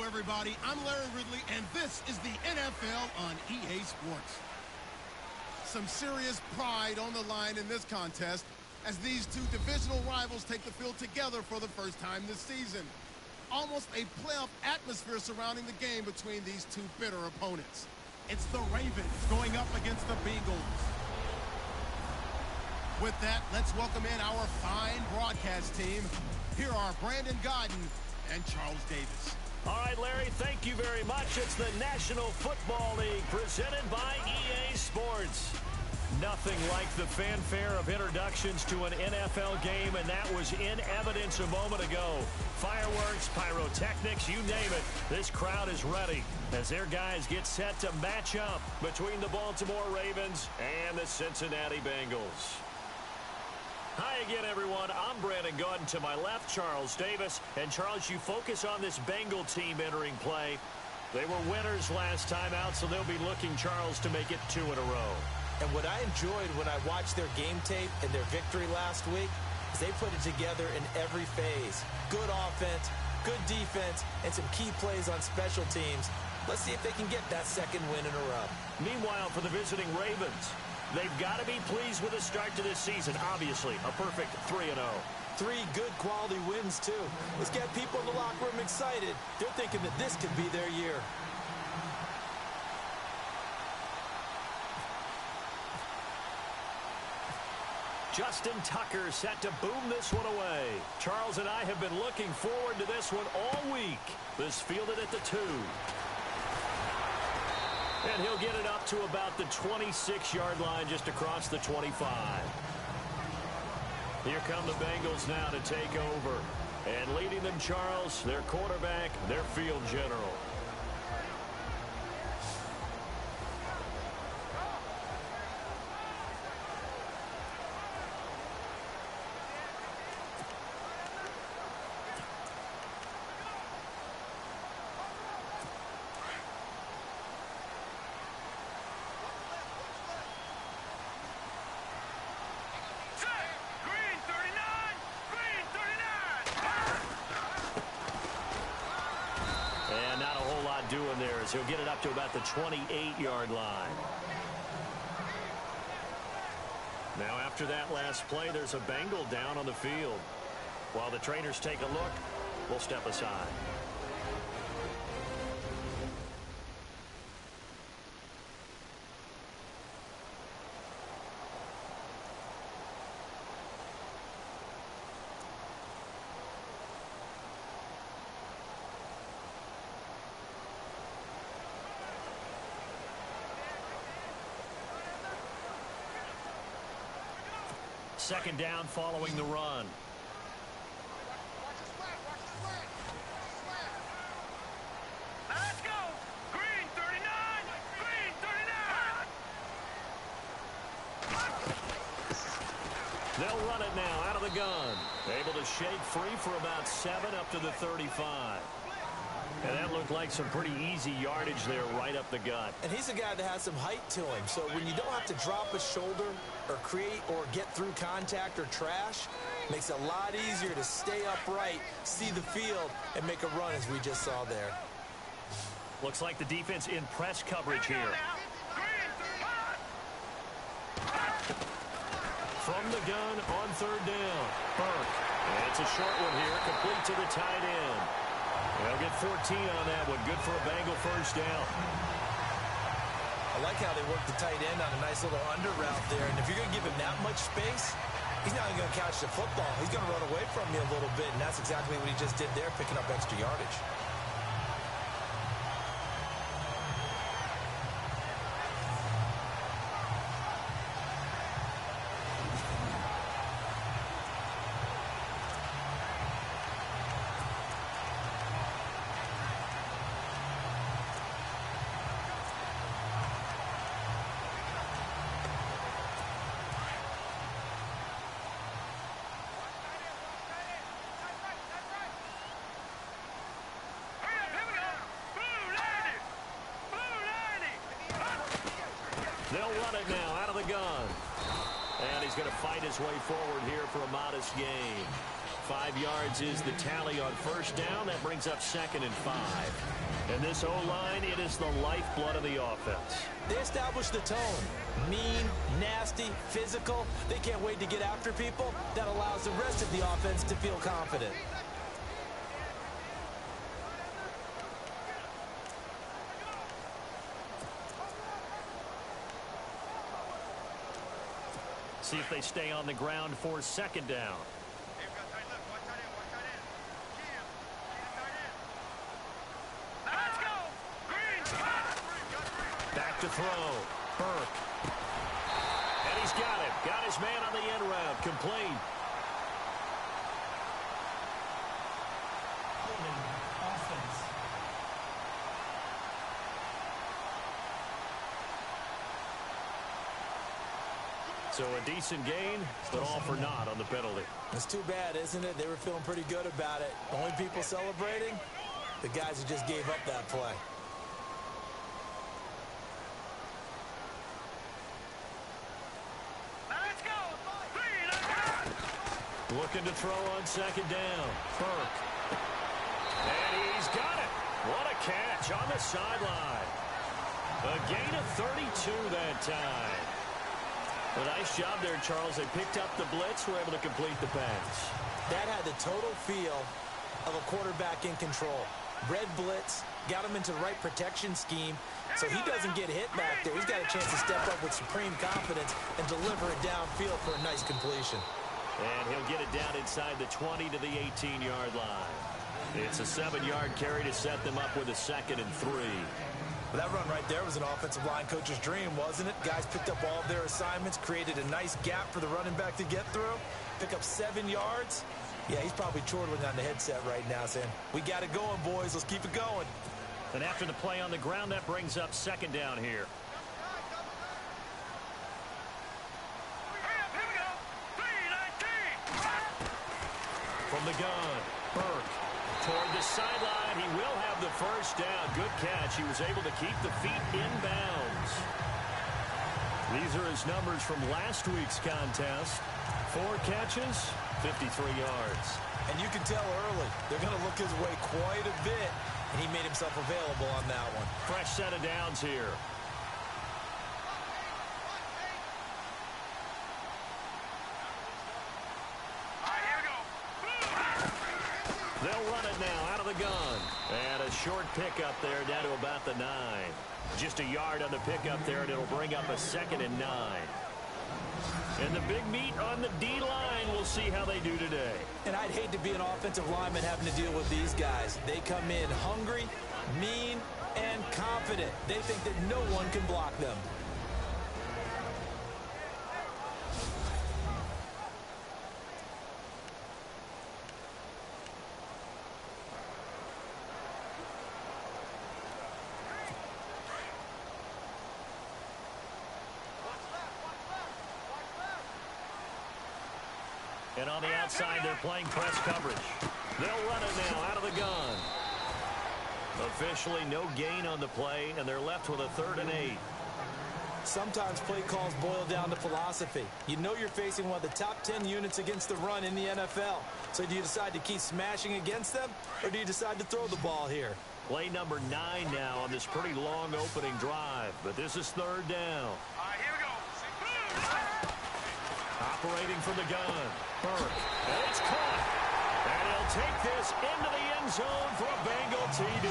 everybody. I'm Larry Ridley, and this is the NFL on EA Sports. Some serious pride on the line in this contest as these two divisional rivals take the field together for the first time this season. Almost a playoff atmosphere surrounding the game between these two bitter opponents. It's the Ravens going up against the Bengals. With that, let's welcome in our fine broadcast team. Here are Brandon Godden and Charles Davis. All right, Larry, thank you very much. It's the National Football League presented by EA Sports. Nothing like the fanfare of introductions to an NFL game, and that was in evidence a moment ago. Fireworks, pyrotechnics, you name it. This crowd is ready as their guys get set to match up between the Baltimore Ravens and the Cincinnati Bengals. Hi again, everyone. I'm Brandon Godden. To my left, Charles Davis. And, Charles, you focus on this Bengal team entering play. They were winners last time out, so they'll be looking, Charles, to make it 2 in a row. And what I enjoyed when I watched their game tape and their victory last week is they put it together in every phase. Good offense, good defense, and some key plays on special teams. Let's see if they can get that second win in a row. Meanwhile, for the visiting Ravens, they've got to be pleased with the start to this season. Obviously, a perfect 3-0. 3 good quality wins, too. Let's get people in the locker room excited. They're thinking that this could be their year. Justin Tucker set to boom this one away. Charles and I have been looking forward to this one all week. This fielded at the 2. And he'll get it up to about the 26-yard line, just across the 25. Here come the Bengals now to take over. And leading them, Charles, their quarterback, their field general. Doing there is he'll get it up to about the 28-yard line. Now after that last play, there's a Bengal down on the field. While the trainers take a look, we'll step aside. Second down following the run. Let's go! Green 39! Green 39! They'll run it now out of the gun. Able to shake free for about 7 up to the 35. And that looked like some pretty easy yardage there right up the gut. And he's a guy that has some height to him. So when you don't have to drop a shoulder or create or get through contact or trash, makes it a lot easier to stay upright, see the field, and make a run as we just saw there. Looks like the defense in press coverage here. From the gun on third down. Burke. And it's a short one here, complete to the tight end. They'll get 14 on that one. Good for a Bengal first down. I like how they work the tight end on a nice little under route there. And if you're going to give him that much space, he's not even going to catch the football. He's going to run away from you a little bit, and that's exactly what he just did there, picking up extra yardage. They'll run it now out of the gun. And he's going to fight his way forward here for a modest gain. 5 yards is the tally on first down. That brings up 2nd and 5. And this O-line, it is the lifeblood of the offense. They establish the tone. Mean, nasty, physical. They can't wait to get after people. That allows the rest of the offense to feel confident. See if they stay on the ground for 2nd down. Back to throw. Burke. And he's got him. Got his man on the end route. Complete. So a decent gain, but all for naught on the penalty. It's too bad, isn't it? They were feeling pretty good about it. The only people celebrating, the guys who just gave up that play. Let's go. Looking to throw on 2nd down. Burke. And he's got it. What a catch on the sideline. A gain of 32 that time. A nice job there, Charles. They picked up the blitz, were able to complete the pass. That had the total feel of a quarterback in control. Red blitz, got him into the right protection scheme, so he doesn't get hit back there. He's got a chance to step up with supreme confidence and deliver it downfield for a nice completion. And he'll get it down inside the 20 to the 18-yard line. It's a 7-yard carry to set them up with a 2nd and 3. Well, that run right there was an offensive line coach's dream, wasn't it? Guys picked up all of their assignments, created a nice gap for the running back to get through, pick up 7 yards. Yeah, he's probably chortling on the headset right now saying, we got it going, boys. Let's keep it going. And after the play on the ground, that brings up 2nd down here. From the gun, Burke. Toward the sideline, he will have the first down. Good catch. He was able to keep the feet in bounds. These are his numbers from last week's contest. 4 catches, 53 yards. And you can tell early, they're going to look his way quite a bit, and he made himself available on that one. Fresh set of downs here. They'll run it now out of the gun. And a short pickup there down to about the 9. Just a yard on the pickup there, and it'll bring up a 2nd and 9. And the big meat on the D-line, we'll see how they do today. And I'd hate to be an offensive lineman having to deal with these guys. They come in hungry, mean, and confident. They think that no one can block them. And on the outside, they're playing press coverage. They'll run it now out of the gun. Officially no gain on the play, and they're left with a 3rd and 8. Sometimes play calls boil down to philosophy. You know you're facing one of the top 10 units against the run in the NFL. So do you decide to keep smashing against them, or do you decide to throw the ball here? Play number 9 now on this pretty long opening drive. But this is 3rd down. Here we go. Operating from the gun. Burke. And it's caught. And he'll take this into the end zone for a Bengal TD.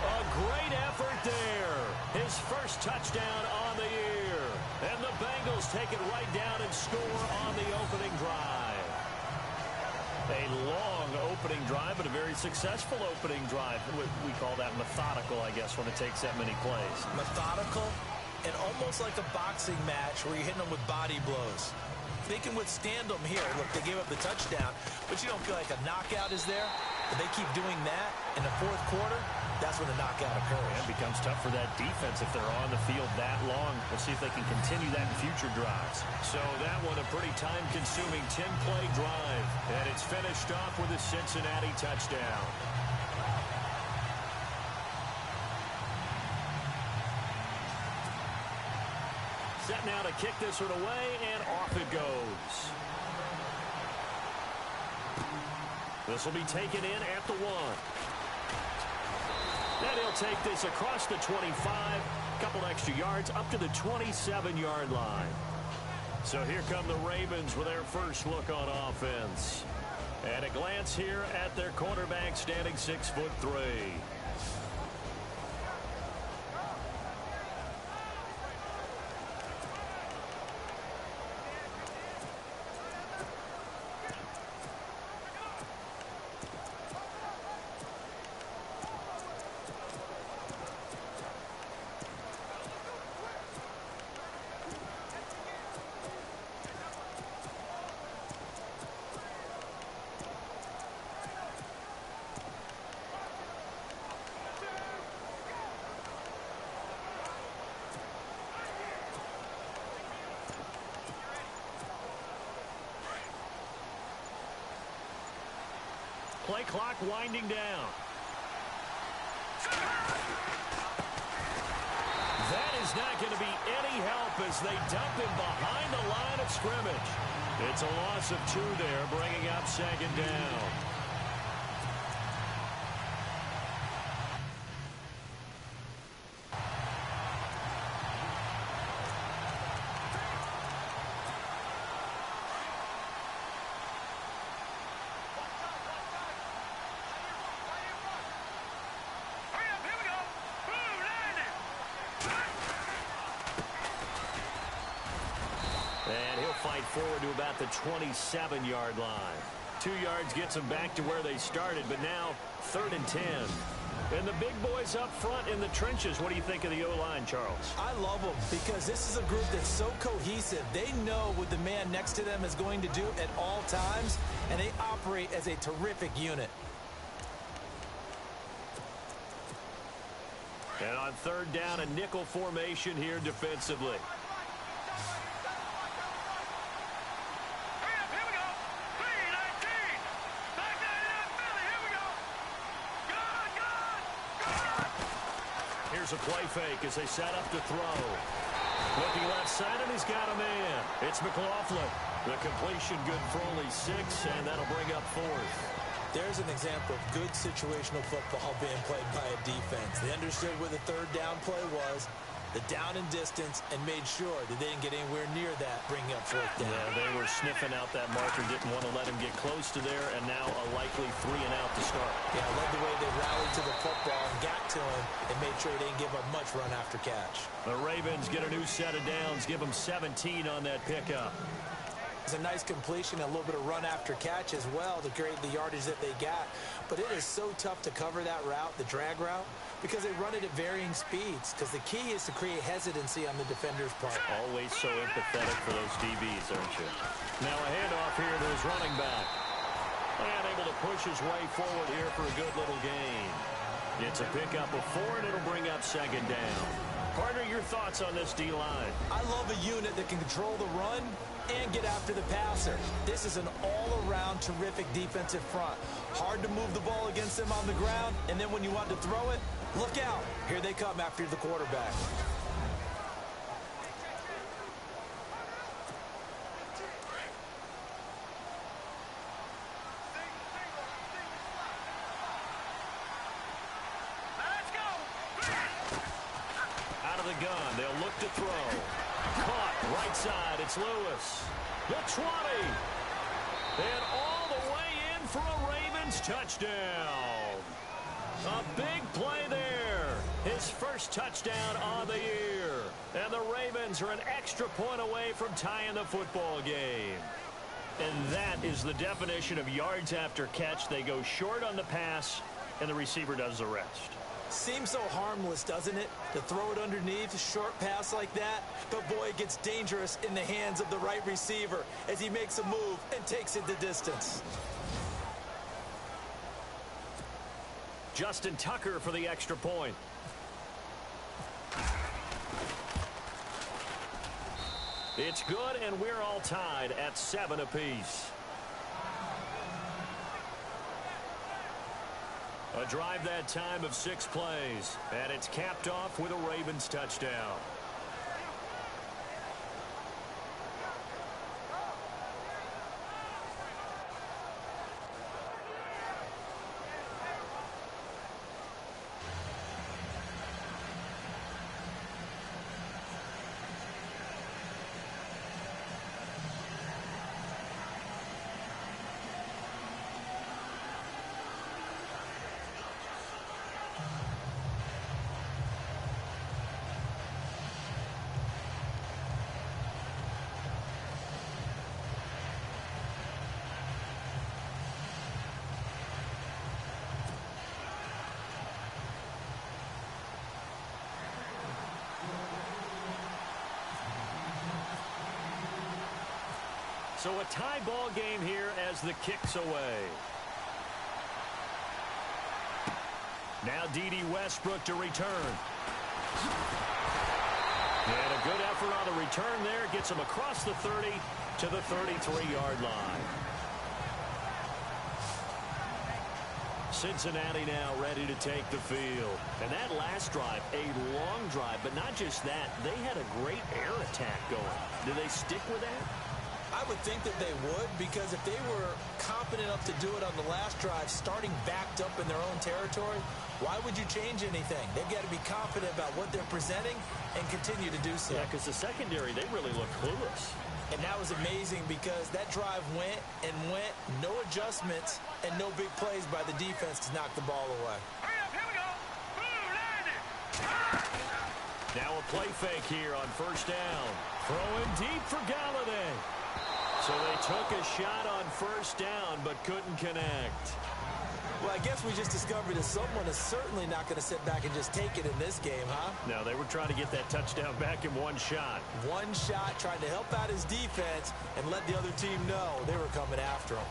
A great effort there. His first touchdown on the year. And the Bengals take it right down and score on the opening drive. A long opening drive, but a very successful opening drive. We call that methodical, I guess, when it takes that many plays. Methodical and almost like a boxing match where you're hitting them with body blows. They can withstand them here. Look, they gave up the touchdown, but you don't feel like a knockout is there. But they keep doing that in the 4th quarter, that's when the knockout occurs. And it becomes tough for that defense if they're on the field that long. We'll see if they can continue that in future drives. So that one a pretty time-consuming 10-play drive. And it's finished off with a Cincinnati touchdown. Set now to kick this one away, and off it goes. This will be taken in at the 1. And he'll take this across the 25. Couple extra yards up to the 27-yard line. So here come the Ravens with their first look on offense. And a glance here at their quarterback standing 6'3". Play clock winding down. That is not going to be any help as they dump him behind the line of scrimmage. It's a loss of 2 there, bringing up second down. Fight forward to about the 27-yard line. 2 yards gets them back to where they started, but now 3rd and 10. And the big boys up front in the trenches. What do you think of the O-line, Charles? I love them because this is a group that's so cohesive. They know what the man next to them is going to do at all times, and they operate as a terrific unit. And on 3rd down, a nickel formation here defensively. Here's a play fake as they set up to throw. Looking left side, and he's got a man. It's McLaughlin. The completion good for only 6, and that'll bring up 4th. There's an example of good situational football being played by a defense. They understood where the 3rd down play was, the down and distance, and made sure that they didn't get anywhere near that, bringing up 4th down. Yeah, they were sniffing out that marker, didn't want to let him get close to there, and now a likely 3 and out to start. Yeah, I love the way they rallied to the football and got to him and made sure they didn't give up much run after catch. The Ravens get a new set of downs, give them 17 on that pickup. It's a nice completion, a little bit of run after catch as well to create the yardage that they got. But it is so tough to cover that route, the drag route, because they run it at varying speeds. Because the key is to create hesitancy on the defender's part. Always so empathetic for those DBs, aren't you? Now a handoff here to his running back. And able to push his way forward here for a good little gain. It's a pickup of 4, and it'll bring up 2nd down. Partner, your thoughts on this D-line? I love a unit that can control the run and get after the passer. This is an all-around terrific defensive front. Hard to move the ball against them on the ground, and then when you want to throw it, look out. Here they come after the quarterback. Gun. They'll look to throw. Caught right side. It's Lewis. The 20. And all the way in for a Ravens touchdown. A big play there. His first touchdown on the year. And the Ravens are an extra point away from tying the football game. And that is the definition of yards after catch. They go short on the pass, and the receiver does the rest. Seems so harmless, doesn't it? To throw it underneath, a short pass like that. But boy, it gets dangerous in the hands of the right receiver as he makes a move and takes it the distance. Justin Tucker for the extra point. It's good, and we're all tied at 7 apiece. A drive that time of 6 plays, and it's capped off with a Ravens touchdown. So a tie ball game here as the kick's away. Now D.D. Westbrook to return. And a good effort on the return there. Gets him across the 30 to the 33-yard line. Cincinnati now ready to take the field. And that last drive, a long drive, but not just that. They had a great air attack going. Do they stick with that? I would think that they would, because if they were confident enough to do it on the last drive, starting backed up in their own territory, why would you change anything? They've got to be confident about what they're presenting and continue to do so. Yeah, because the secondary, they really look clueless. And that was amazing because that drive went and went, no adjustments, and no big plays by the defense to knock the ball away. Hurry up, here we go. Now a play fake here on first down. Throwing deep for Galladay. So they took a shot on first down but couldn't connect. Well, I guess we just discovered that someone is certainly not going to sit back and just take it in this game, huh? No, they were trying to get that touchdown back in one shot. One shot, trying to help out his defense and let the other team know they were coming after him.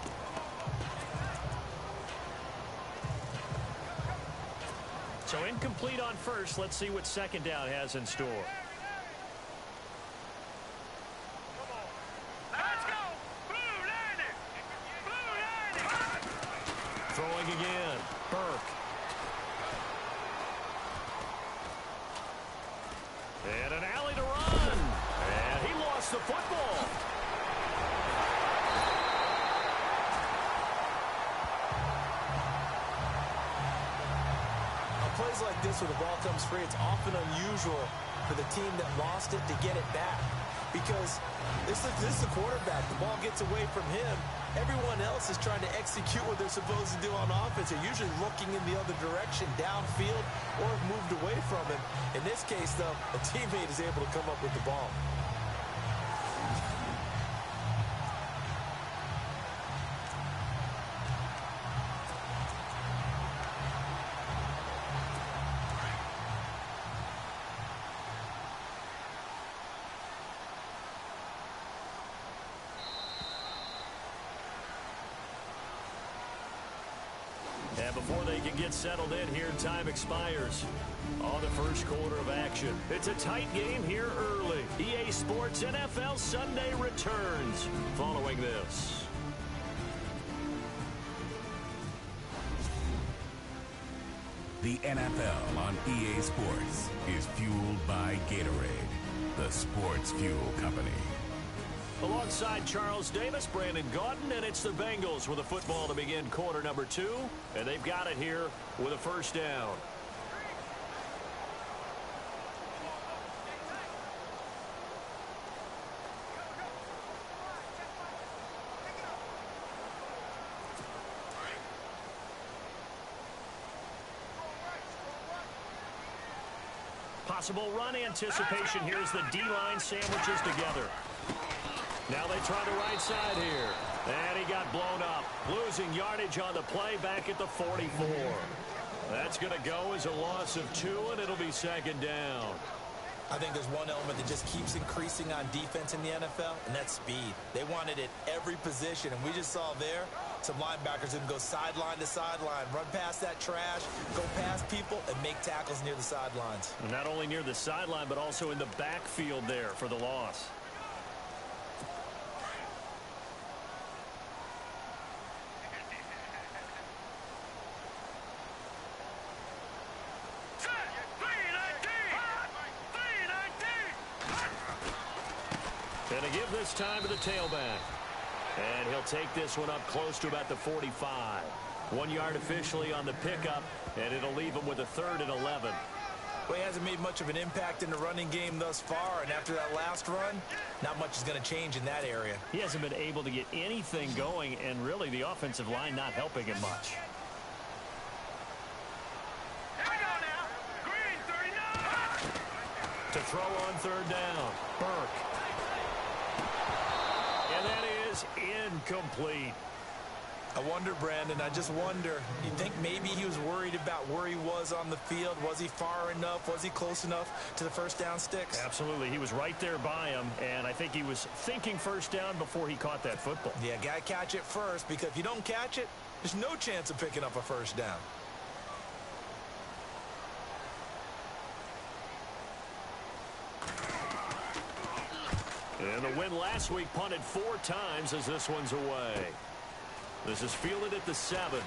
So incomplete on first. Let's see what second down has in store. Let's go. Blue landing. Blue landing. Throwing again. Burke. And an alley to run. And he lost the football. Plays like this where the ball comes free, it's often unusual for the team that lost it to get it back, because this is the quarterback. The ball gets away from him. Everyone else is trying to execute what they're supposed to do on offense. They're usually looking in the other direction, downfield, or have moved away from him. In this case, though, a teammate is able to come up with the ball. And before they can get settled in here, time expires on the first quarter of action. It's a tight game here early. EA Sports NFL Sunday returns following this. The NFL on EA Sports is fueled by Gatorade, the sports fuel company. Alongside Charles Davis, Brandon Gaudin, and it's the Bengals with a football to begin quarter number 2. And they've got it here with a first down. Possible run anticipation. Here's the D-line sandwiches together. Now they try the right side here. And he got blown up. Losing yardage on the play back at the 44. That's going to go as a loss of 2, and it'll be second down. I think there's one element that just keeps increasing on defense in the NFL, and that's speed. They want it at every position, and we just saw there some linebackers who can go sideline to sideline, run past that trash, go past people, and make tackles near the sidelines. And not only near the sideline, but also in the backfield there for the loss. And to give this time to the tailback. And he'll take this one up close to about the 45. 1 yard officially on the pickup, and it'll leave him with a 3rd and 11. Well, he hasn't made much of an impact in the running game thus far, and after that last run, not much is going to change in that area. He hasn't been able to get anything going, and really the offensive line not helping him much. Here we go now. Green 39. To throw on 3rd down. Burke. And that is incomplete. I wonder, Brandon, I just wonder, you think maybe he was worried about where he was on the field? Was he far enough? Was he close enough to the first down sticks? Absolutely. He was right there by him, and I think he was thinking first down before he caught that football. Yeah, got to catch it first, because if you don't catch it, there's no chance of picking up a first down. And the win last week punted 4 times as this one's away. This is fielded at the 7.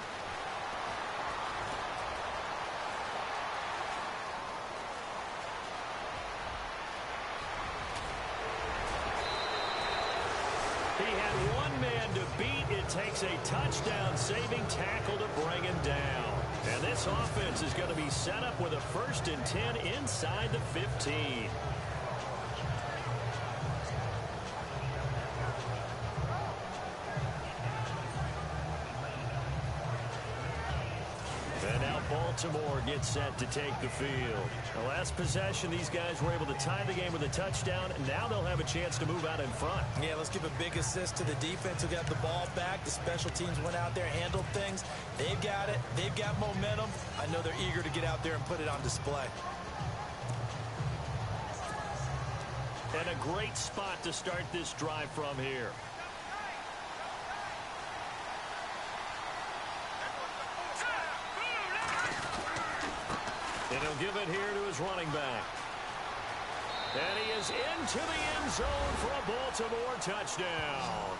He had one man to beat. It takes a touchdown-saving tackle to bring him down. And this offense is going to be set up with a 1st and 10 inside the 15. And now Baltimore gets set to take the field. The last possession, these guys were able to tie the game with a touchdown. Now they'll have a chance to move out in front. Yeah, let's give a big assist to the defense who got the ball back. The special teams went out there, handled things. They've got it. They've got momentum. I know they're eager to get out there and put it on display. And a great spot to start this drive from here. And he'll give it here to his running back. And he is into the end zone for a Baltimore touchdown.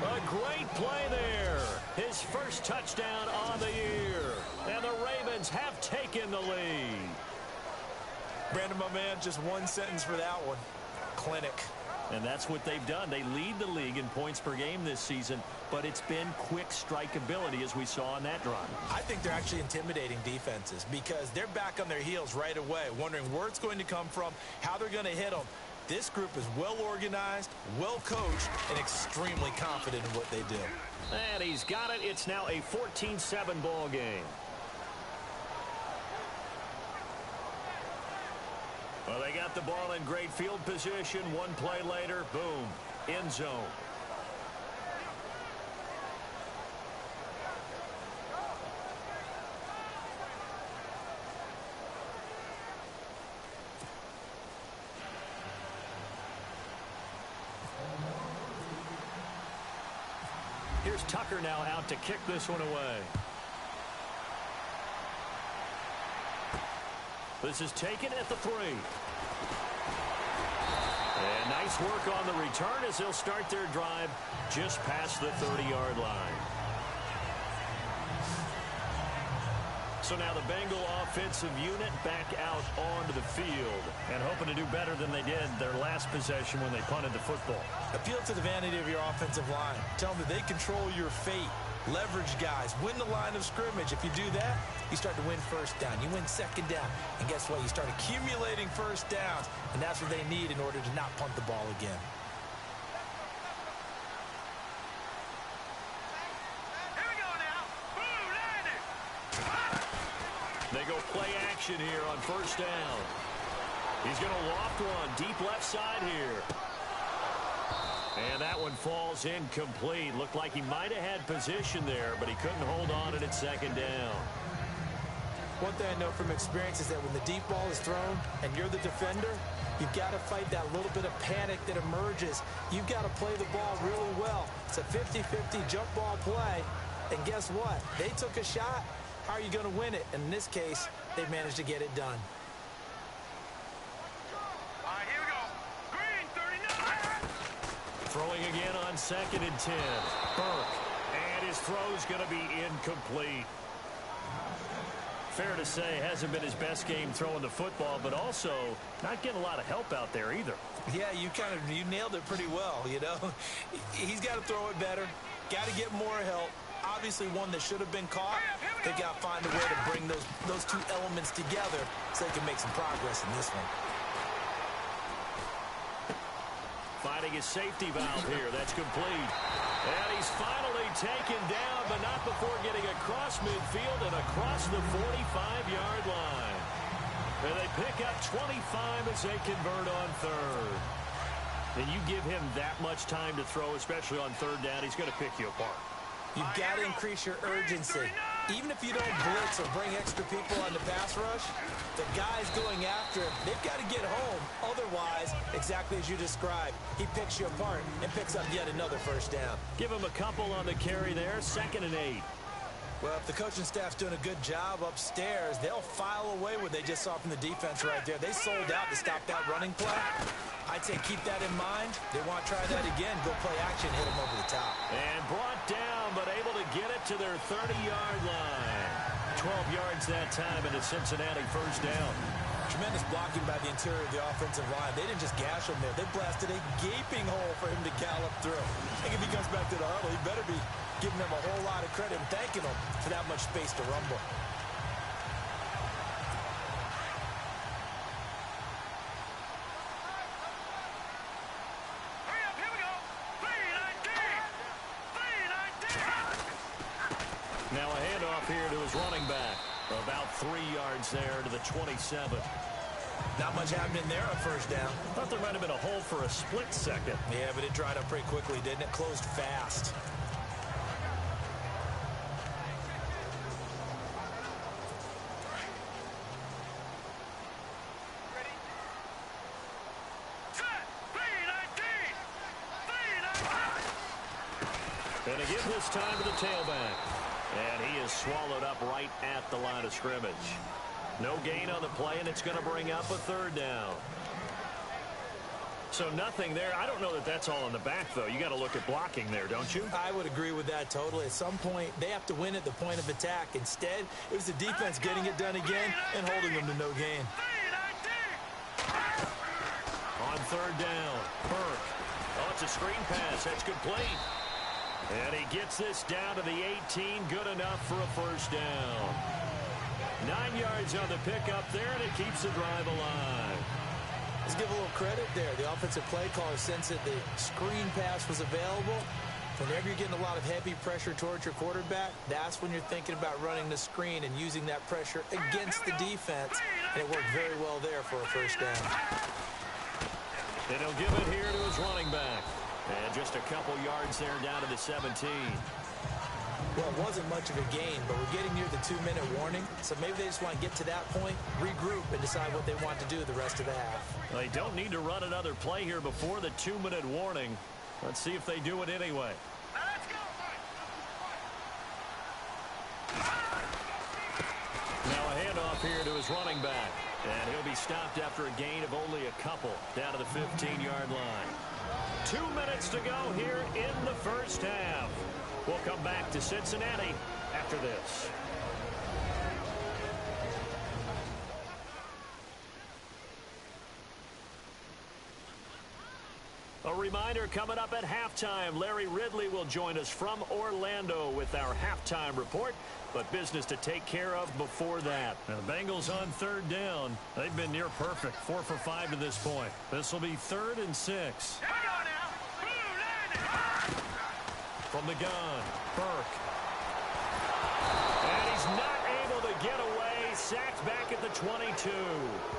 A great play there. His first touchdown on the year. And the Ravens have taken the lead. Brandon, my man, just one sentence for that one. Clinic. And that's what they've done. They lead the league in points per game this season, but it's been quick strike ability as we saw on that drive. I think they're actually intimidating defenses because they're back on their heels right away, wondering where it's going to come from, how they're going to hit them. This group is well organized, well coached, and extremely confident in what they do. And he's got it. It's now a 14-7 ball game. Well, they got the ball in great field position. One play later, boom, end zone. Here's Tucker now out to kick this one away. This is taken at the 3. And nice work on the return as they'll start their drive just past the 30-yard line. So now the Bengal offensive unit back out onto the field and hoping to do better than they did their last possession when they punted the football. Appeal to the vanity of your offensive line. Tell them that they control your fate. Leverage guys. Win the line of scrimmage. If you do that, you start to win first down. You win second down. And guess what? You start accumulating first downs. And that's what they need in order to not punt the ball again. Here we go now. Boom, landed. They go play action here on first down. He's going to loft one deep left side here. And that one falls incomplete. Looked like he might have had position there, but he couldn't hold on to it second down. One thing I know from experience is that when the deep ball is thrown and you're the defender, you've got to fight that little bit of panic that emerges. You've got to play the ball really well. It's a 50-50 jump ball play. And guess what? They took a shot. How are you going to win it? And in this case, they managed to get it done. All right, here we go. Green, 39. Throwing again on 2nd and 10. Burke. And his throw's going to be incomplete. Fair to say, hasn't been his best game throwing the football, but also not getting a lot of help out there either. Yeah, you nailed it pretty well, you know. He's got to throw it better. Got to get more help. Obviously one that should have been caught. They got to find a way to bring those two elements together so they can make some progress in this one. Finding his safety valve here. That's complete. And he's finally taken down, but not before getting across midfield and across the 45-yard line. And they pick up 25 as they convert on 3rd. And you give him that much time to throw, especially on 3rd down, he's going to pick you apart. You've got to increase your urgency. Even if you don't blitz or bring extra people on the pass rush, the guys going after him, they've got to get home. Otherwise, exactly as you described, he picks you apart and picks up yet another first down. Give him a couple on the carry there, 2nd and 8. Well, if the coaching staff's doing a good job upstairs, they'll file away what they just saw from the defense right there. They sold out to stop that running play. I'd say keep that in mind. They want to try that again. Go play action, hit them over the top. And brought down, but able to get it to their 30-yard line. 12 yards that time, and a Cincinnati first down. Tremendous blocking by the interior of the offensive line. They didn't just gash him there. They blasted a gaping hole for him to gallop through. I think if he comes back to the huddle, he better be giving them a whole lot of credit and thanking them for that much space to rumble. Now a handoff here to his running back. About 3 yards there to the 27. Not much happening there on first down. Thought there might have been a hole for a split second. Yeah, but it dried up pretty quickly, didn't it? Closed fast. And again this time to the tailback. And he is swallowed up right at the line of scrimmage. No gain on the play, and it's going to bring up a 3rd down. So nothing there. I don't know that that's all in the back, though. You got to look at blocking there, don't you? I would agree with that totally. At some point, they have to win at the point of attack. Instead, it was the defense getting it done again and holding them to no gain. On 3rd down, Burke. Oh, it's a screen pass. That's complete. And he gets this down to the 18. Good enough for a first down. 9 yards on the pickup there, and it keeps the drive alive. Let's give a little credit there. The offensive play caller sensed that the screen pass was available. Whenever you're getting a lot of heavy pressure towards your quarterback, that's when you're thinking about running the screen and using that pressure against the defense. And it worked very well there for a first down. And he'll give it here to his running back. And just a couple yards there down to the 17. Well, it wasn't much of a gain, but we're getting near the 2-minute warning. So maybe they just want to get to that point, regroup, and decide what they want to do the rest of the half. They don't need to run another play here before the 2-minute warning. Let's see if they do it anyway. Now a handoff here to his running back. And he'll be stopped after a gain of only a couple down to the 15-yard line. 2 minutes to go here in the first half. We'll come back to Cincinnati after this. A reminder coming up at halftime. Larry Ridley will join us from Orlando with our halftime report. But business to take care of before that. Now the Bengals on 3rd down. They've been near perfect. 4 for 5 to this point. This will be 3rd and 6. From the gun, Burke. And he's not able to get away. Sacked back at the 22.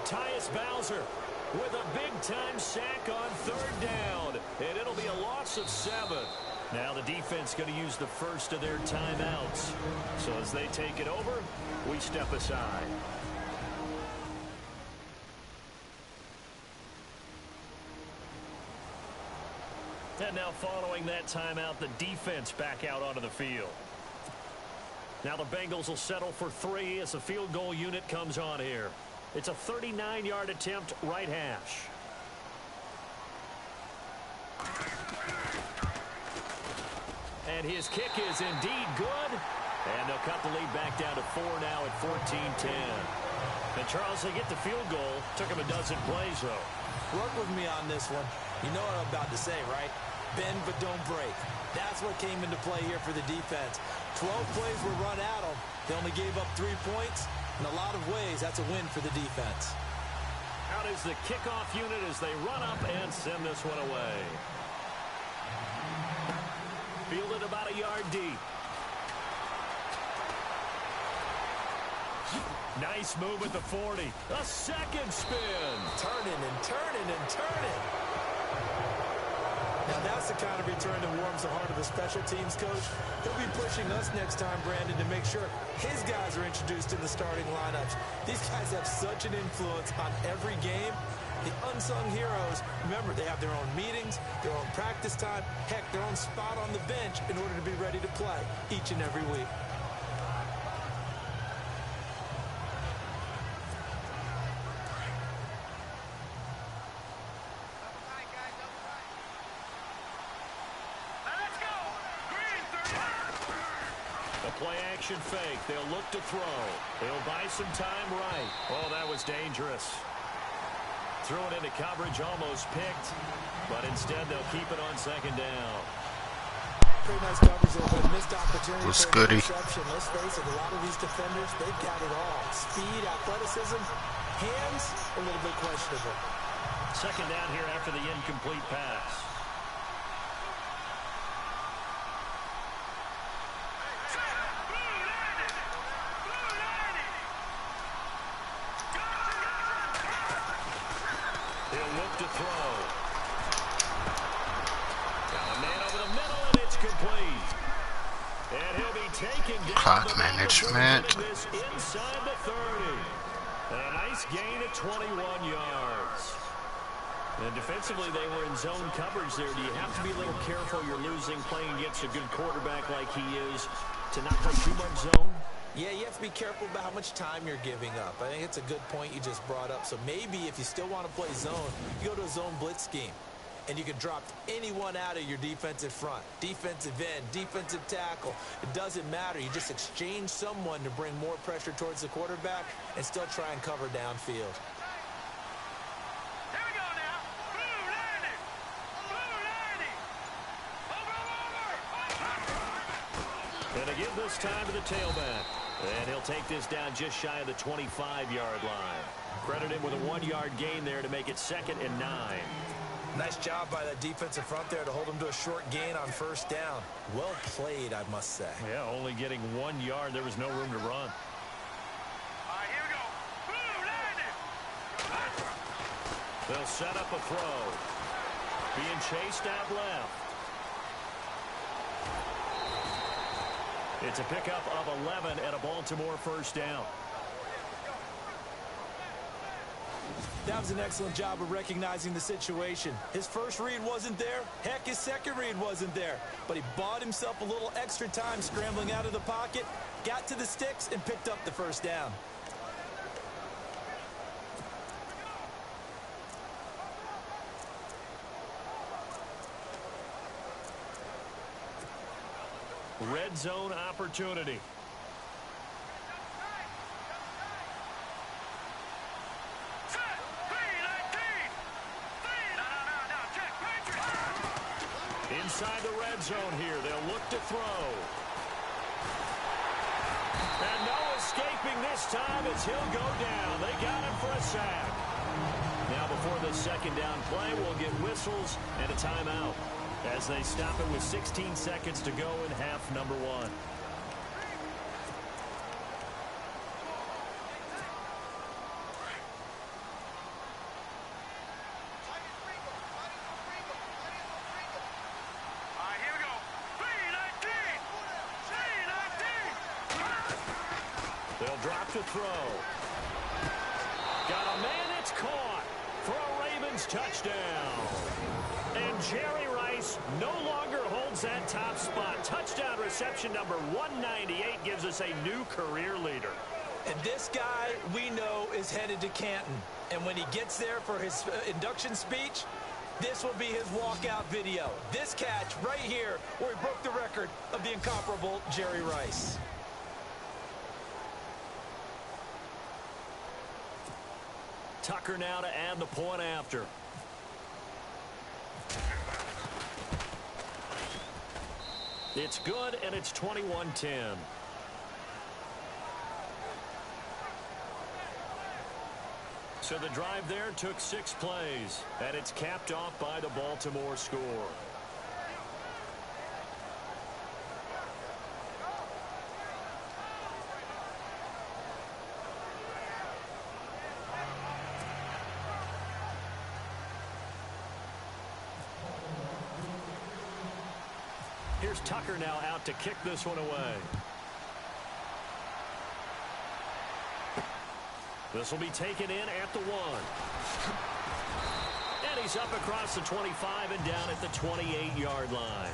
Tyus Bowser with a big-time sack on 3rd down. And it'll be a loss of 7. Now the defense going to use the first of their timeouts. So as they take it over, we step aside. And now following that timeout, the defense back out onto the field. Now the Bengals will settle for 3 as the field goal unit comes on here. It's a 39-yard attempt, right hash. And his kick is indeed good. And they'll cut the lead back down to 4 now at 14-10. And Charles, they get the field goal. Took him a dozen plays, though. Work with me on this one. You know what I'm about to say, right? Bend but don't break. That's what came into play here for the defense. 12 plays were run at them. They only gave up 3 points. In a lot of ways, that's a win for the defense. Out is the kickoff unit as they run up and send this one away. Fielded about a yard deep. Nice move at the 40. A second spin. Turning and turning and turning. Now That's the kind of return that warms the heart of a special teams coach. He'll be pushing us next time, Brandon, to make sure his guys are introduced in the starting lineups. These guys have such an influence on every game. The unsung heroes, remember, they have their own meetings, their own practice time, heck, their own spot on the bench in order to be ready to play each and every week. Play-action fake. They'll look to throw. They'll buy some time right. Oh, that was dangerous. Threw it into coverage, almost picked, but instead they'll keep it on second down. Pretty nice coverage there, but missed opportunity What's for goody? interception. Let's face it, a lot of these defenders, they've got it all. Speed, athleticism, hands, a little bit questionable. Second down here after the incomplete pass. To throw. Got a man over the middle, and it's complete. And he'll be taken down. Clock management. This inside the 30. A nice gain of 21 yards. And defensively, they were in zone coverage there. Do you have to be a little careful? You're losing, playing against a good quarterback like he is, to not play too much zone? Yeah, you have to be careful about how much time you're giving up. I think it's a good point you just brought up. So maybe if you still want to play zone, you go to a zone blitz scheme. And you can drop anyone out of your defensive front. Defensive end, defensive tackle. It doesn't matter. You just exchange someone to bring more pressure towards the quarterback and still try and cover downfield. Here we go now. Blue landing. Blue landing. Over. And they give this time to the tailback. And he'll take this down just shy of the 25-yard line. Credit him with a 1-yard gain there to make it 2nd and 9. Nice job by that defensive front there to hold him to a short gain on first down. Well played, I must say. Yeah, only getting 1 yard. There was no room to run. All right, here we go. Blue landing. They'll set up a throw. Being chased out left. It's a pickup of 11 and a Baltimore first down. That was an excellent job of recognizing the situation. His first read wasn't there. Heck, his second read wasn't there. But he bought himself a little extra time scrambling out of the pocket, got to the sticks, and picked up the first down. Red zone opportunity. Inside the red zone here, they'll look to throw. And no escaping this time as he'll go down. They got him for a sack. Now before the second down play, we'll get whistles and a timeout as they stop it with 16 seconds to go in half number 1. They'll drop to throw. Got a man, it's caught for a Ravens touchdown. And Jerry Rice no longer holds that top spot. Touchdown reception number 198 gives us a new career leader. And this guy, we know, is headed to Canton. And when he gets there for his induction speech, this will be his walkout video. This catch right here where he broke the record of the incomparable Jerry Rice. Tucker now to add the point after. It's good, and it's 21-10. So the drive there took 6 plays, and it's capped off by the Baltimore score. Here's Tucker now out to kick this one away. This will be taken in at the 1. And he's up across the 25 and down at the 28-yard line.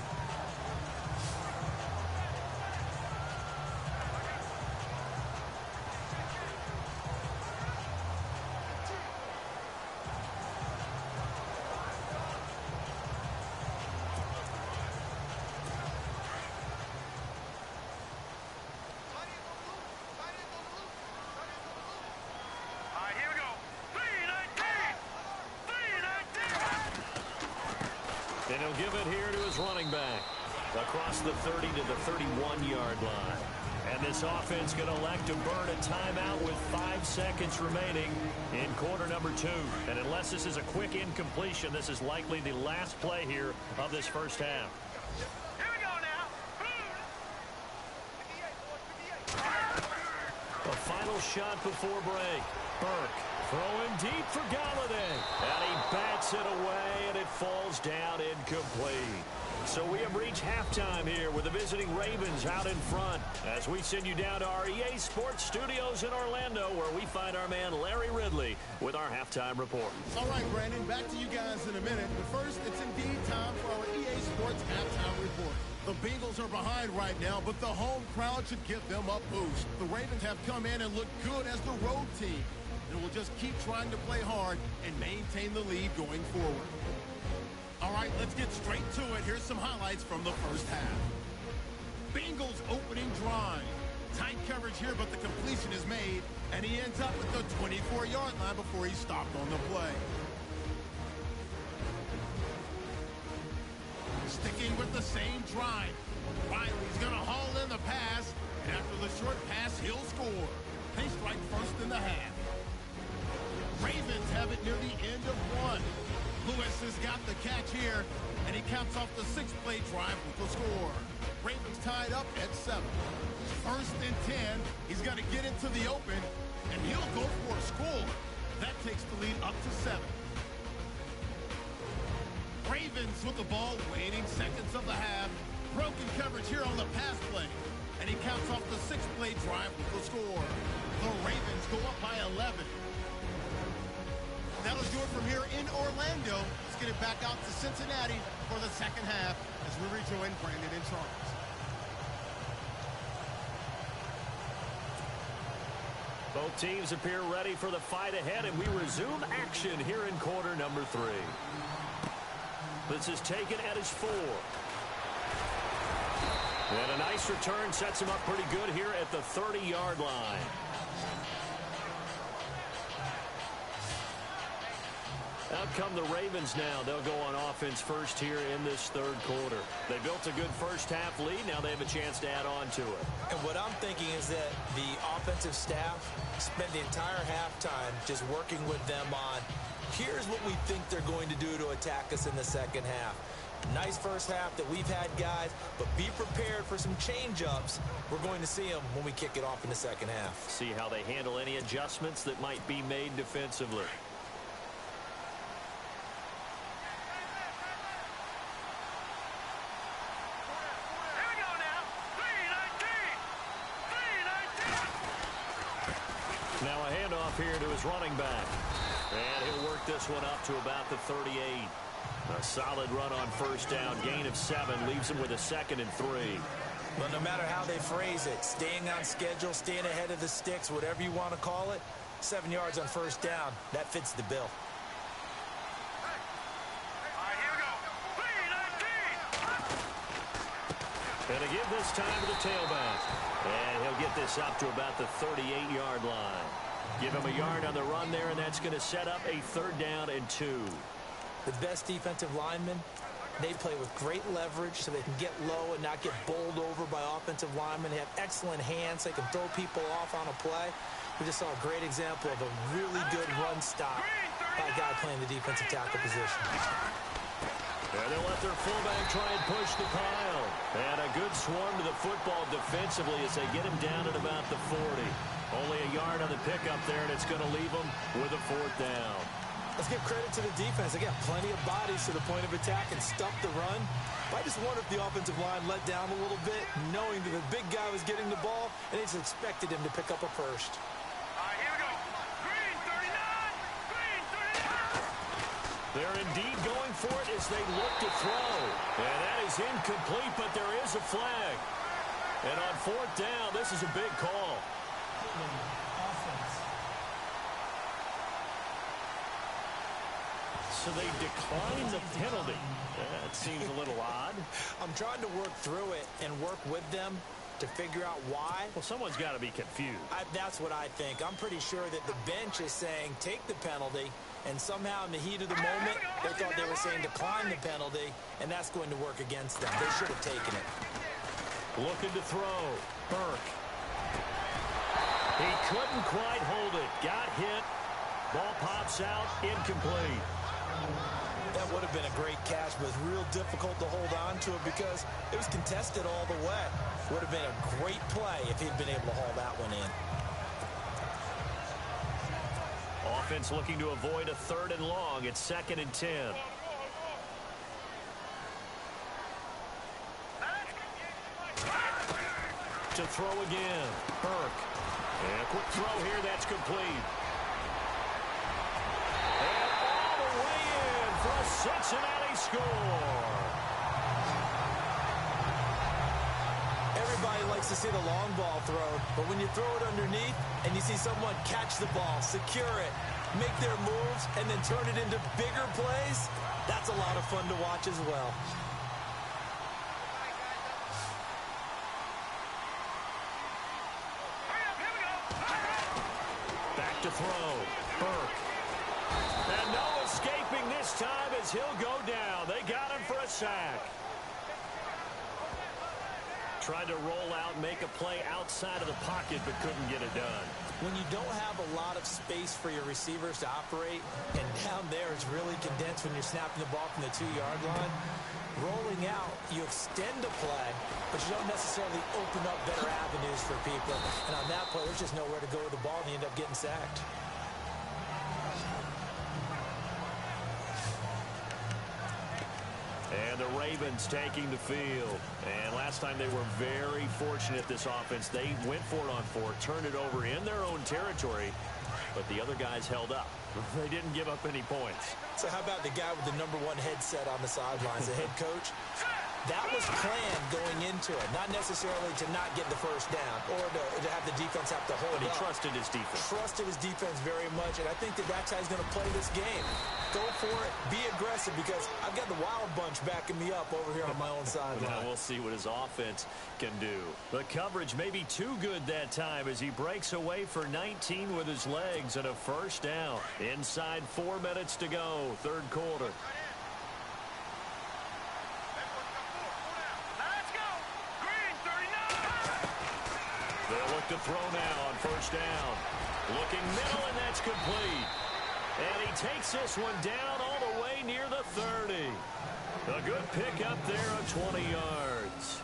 And he'll give it here to his running back. Across the 30 to the 31-yard line. And this offense going to elect to burn a timeout with 5 seconds remaining in quarter number 2. And unless this is a quick incompletion, this is likely the last play here of this first half. Here we go now. A final shot before break. Burke throwing deep for Galladay. And he bats it away, and it falls down incomplete. So we have reached halftime here with the visiting Ravens out in front as we send you down to our EA Sports Studios in Orlando, where we find our man Larry Ridley with our halftime report. All right, Brandon, back to you guys in a minute. But first, it's indeed time for our EA Sports halftime report. The Bengals are behind right now, but the home crowd should give them a boost. The Ravens have come in and looked good as the road team, and will just keep trying to play hard and maintain the lead going forward. All right, let's get straight to it. Here's some highlights from the first half. Bengals opening drive. Tight coverage here, but the completion is made, and he ends up at the 24-yard line before he stopped on the play. Sticking with the same drive. Riley's going to haul in the pass, and after the short pass, he'll score. They strike first in the half. Ravens have it near the end of 1. Lewis has got the catch here, and he counts off the 6-play drive with the score. Ravens tied up at 7. First and 10. He's got to get into the open, and he'll go for a score. That takes the lead up to 7. Ravens with the ball, waiting seconds of the half. Broken coverage here on the pass play, and he counts off the 6-play drive with the score. The Ravens go up by 11. That'll do it from here in Orlando. Let's get it back out to Cincinnati for the second half as we rejoin Brandon and Charles. Both teams appear ready for the fight ahead, and we resume action here in quarter number 3. This is taken at his 4. And a nice return sets him up pretty good here at the 30-yard line. Out come the Ravens now. They'll go on offense first here in this third quarter. They built a good first half lead. Now they have a chance to add on to it. And what I'm thinking is that the offensive staff spent the entire halftime just working with them on, here's what we think they're going to do to attack us in the second half. Nice first half that we've had, guys, but be prepared for some change-ups. We're going to see them when we kick it off in the second half. See how they handle any adjustments that might be made defensively. Now a handoff here to his running back. And he'll work this one up to about the 38. A solid run on first down. Gain of 7 leaves him with a 2nd and 3. But no matter how they phrase it, staying on schedule, staying ahead of the sticks, whatever you want to call it, 7 yards on first down, that fits the bill. And to give this time to the tailback. And he'll get this up to about the 38-yard line. Give him a yard on the run there, and that's going to set up a 3rd down and 2. The best defensive linemen, they play with great leverage so they can get low and not get bowled over by offensive linemen. They have excellent hands. They can throw people off on a play. We just saw a great example of a really good run stop by a guy playing the defensive tackle position. And they'll let their fullback try and push the pile. And a good swarm to the football defensively as they get him down at about the 40. Only a yard on the pickup there, and it's going to leave them with a 4th down. Let's give credit to the defense. They got plenty of bodies to the point of attack and stuff the run. But I just wonder if the offensive line let down a little bit, knowing that the big guy was getting the ball, and they just expected him to pick up a first. Here we go. Green 39. Green 39. They're indeed going for it as they look to throw. And that is incomplete, but there is a flag. And on fourth down, this is a big call. So they decline the penalty. That seems a little odd. I'm trying to work through it and work with them to figure out why. Well, someone's got to be confused. That's what I think. I'm pretty sure that the bench is saying take the penalty, and somehow in the heat of the moment, they thought they were saying decline the penalty, and that's going to work against them. They should have taken it. Looking to throw. Burke. He couldn't quite hold it. Got hit. Ball pops out. Incomplete. That would have been a great catch, but it was real difficult to hold on to it because it was contested all the way. Would have been a great play if he'd been able to haul that one in. Offense looking to avoid a 3rd and long. It's 2nd and 10. To throw again. Burke. And a quick throw here. That's complete. And all the way in for a Cincinnati score. Everybody likes to see the long ball thrown, but when you throw it underneath and you see someone catch the ball, secure it, make their moves, and then turn it into bigger plays, that's a lot of fun to watch as well. Back to throw. Burke. And no escaping this time as he'll go down. They got him for a sack. Tried to roll out, make a play outside of the pocket, but couldn't get it done. When you don't have a lot of space for your receivers to operate, and down there it's really condensed when you're snapping the ball from the 2-yard line, rolling out, you extend a play, but you don't necessarily open up better avenues for people. And on that play, there's just nowhere to go with the ball, and you end up getting sacked. And the Ravens taking the field. And last time they were very fortunate, this offense. They went for it on 4, turned it over in their own territory, but the other guys held up. They didn't give up any points. So how about the guy with the #1 headset on the sidelines, the head coach? That was planned going into it, not necessarily to not get the first down or to have the defense have to hold But he up. trusted his defense. Trusted his defense very much, and I think that that's how he's going to play this game. Go for it, be aggressive, because I've got the wild bunch backing me up over here on my own sideline. Now we'll see what his offense can do. The coverage may be too good that time as he breaks away for 19 with his legs and a first down. Inside 4 minutes to go, 3rd quarter. Let's go. Green 39. They'll look to throw now on first down. Looking middle, and that's complete. And he takes this one down all the way near the 30. A good pickup there of 20 yards.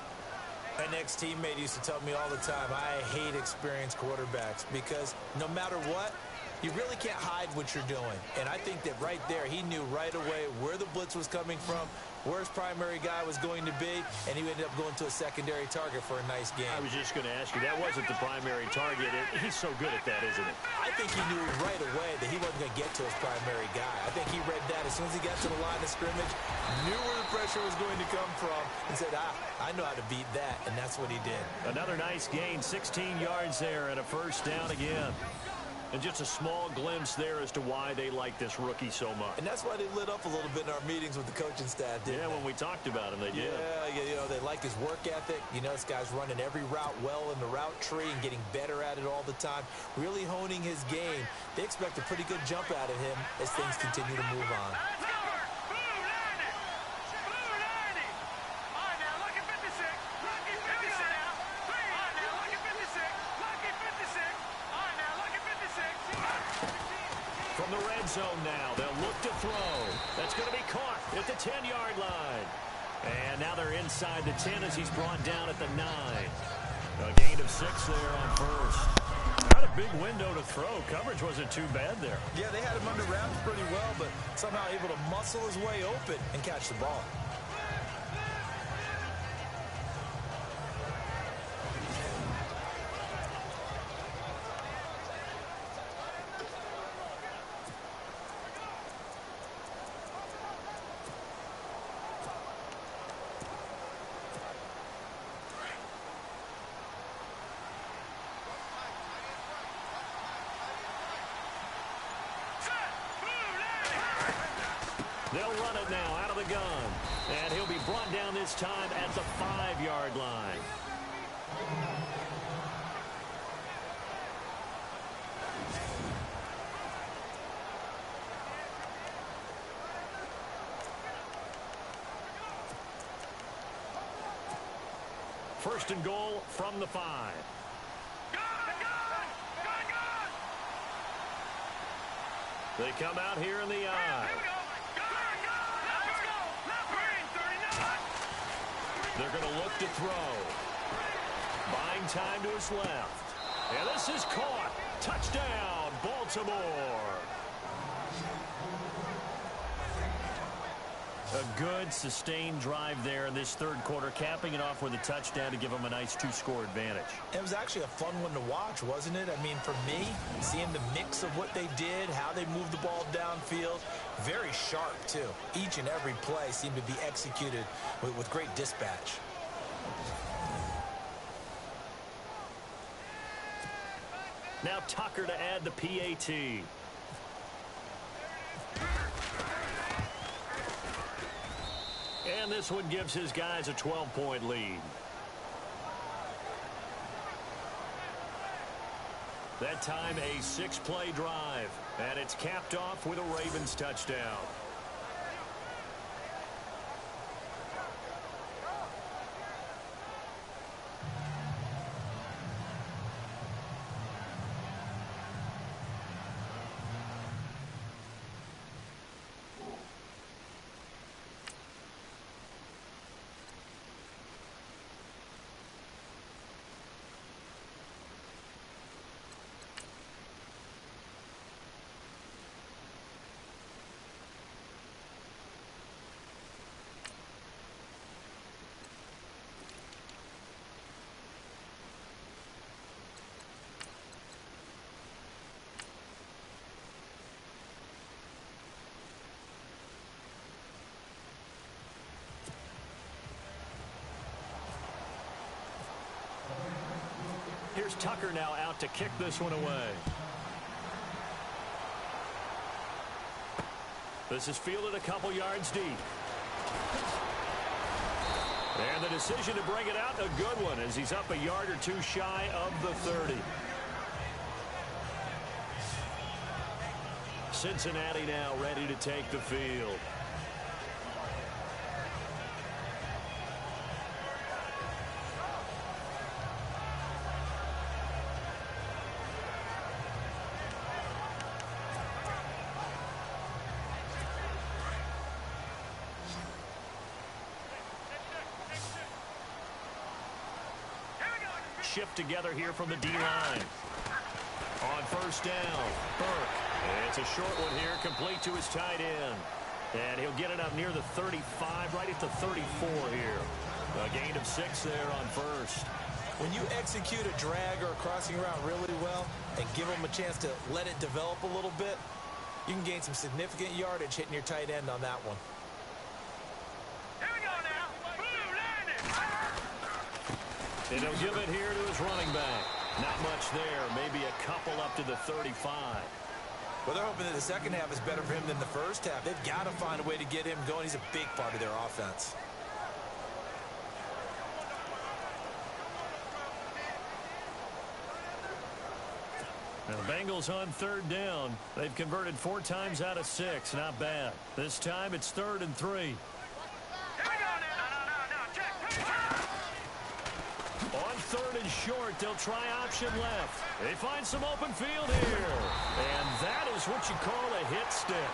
My next teammate used to tell me all the time, I hate experienced quarterbacks because no matter what, you really can't hide what you're doing. And I think that right there, he knew right away where the blitz was coming from, where his primary guy was going to be, and he ended up going to a secondary target for a nice game. I was just going to ask you, that wasn't the primary target. He's so good at that, isn't it? I think he knew right away that he wasn't going to get to his primary guy. I think he read that as soon as he got to the line of scrimmage, knew where the pressure was going to come from, and said, I know how to beat that, and that's what he did. Another nice gain, 16 yards there, and a first down again. And just a small glimpse there as to why they like this rookie so much. And that's why they lit up a little bit in our meetings with the coaching staff, didn't they? When we talked about him, they did. Yeah, you know, they like his work ethic. You know, this guy's running every route well in the route tree and getting better at it all the time, really honing his game. They expect a pretty good jump out of him as things continue to move on. Let's go. Blue 90. Blue 90. All right, now look at 56. Lucky 56. All right, now look at 56. Lucky 56. All right, now look at 56. From the red zone now, they'll look to throw. That's going to be caught at the 10-yard line. And now they're inside the 10 as he's brought down at the 9. A gain of 6 there on first. Not a big window to throw. Coverage wasn't too bad there. Yeah, they had him under wraps pretty well, but somehow able to muscle his way open and catch the ball. They'll run it now out of the gun. And he'll be brought down this time at the 5-yard line. First and goal from the 5. They come out here in the eye. They're going to look to throw. Buying time to his left. And this is caught. Touchdown, Baltimore. A good, sustained drive there in this third quarter, capping it off with a touchdown to give them a nice 2-score advantage. It was actually a fun one to watch, wasn't it? I mean, for me, seeing the mix of what they did, how they moved the ball downfield, very sharp, too. Each and every play seemed to be executed with great dispatch. Now Tucker to add the PAT. And this one gives his guys a 12-point lead. That time a 6-play drive. And it's capped off with a Ravens touchdown. Here's Tucker now out to kick this one away. This is fielded a couple yards deep. And the decision to bring it out, a good one, as he's up a yard or two shy of the 30. Cincinnati now ready to take the field. Shift together here from the D-line. On first down, Burke. It's a short one here, complete to his tight end. And he'll get it up near the 35, right at the 34 here. A gain of 6 there on first. When you execute a drag or a crossing route really well and give them a chance to let it develop a little bit, you can gain some significant yardage hitting your tight end on that one. And he'll give it here to his running back. Not much there. Maybe a couple up to the 35. Well, they're hoping that the second half is better for him than the first half. They've got to find a way to get him going. He's a big part of their offense. Now the Bengals on third down. They've converted 4 times out of 6. Not bad. This time it's 3rd and 3. On 3rd and short, they'll try option left. They find some open field here. And that is what you call a hit stick.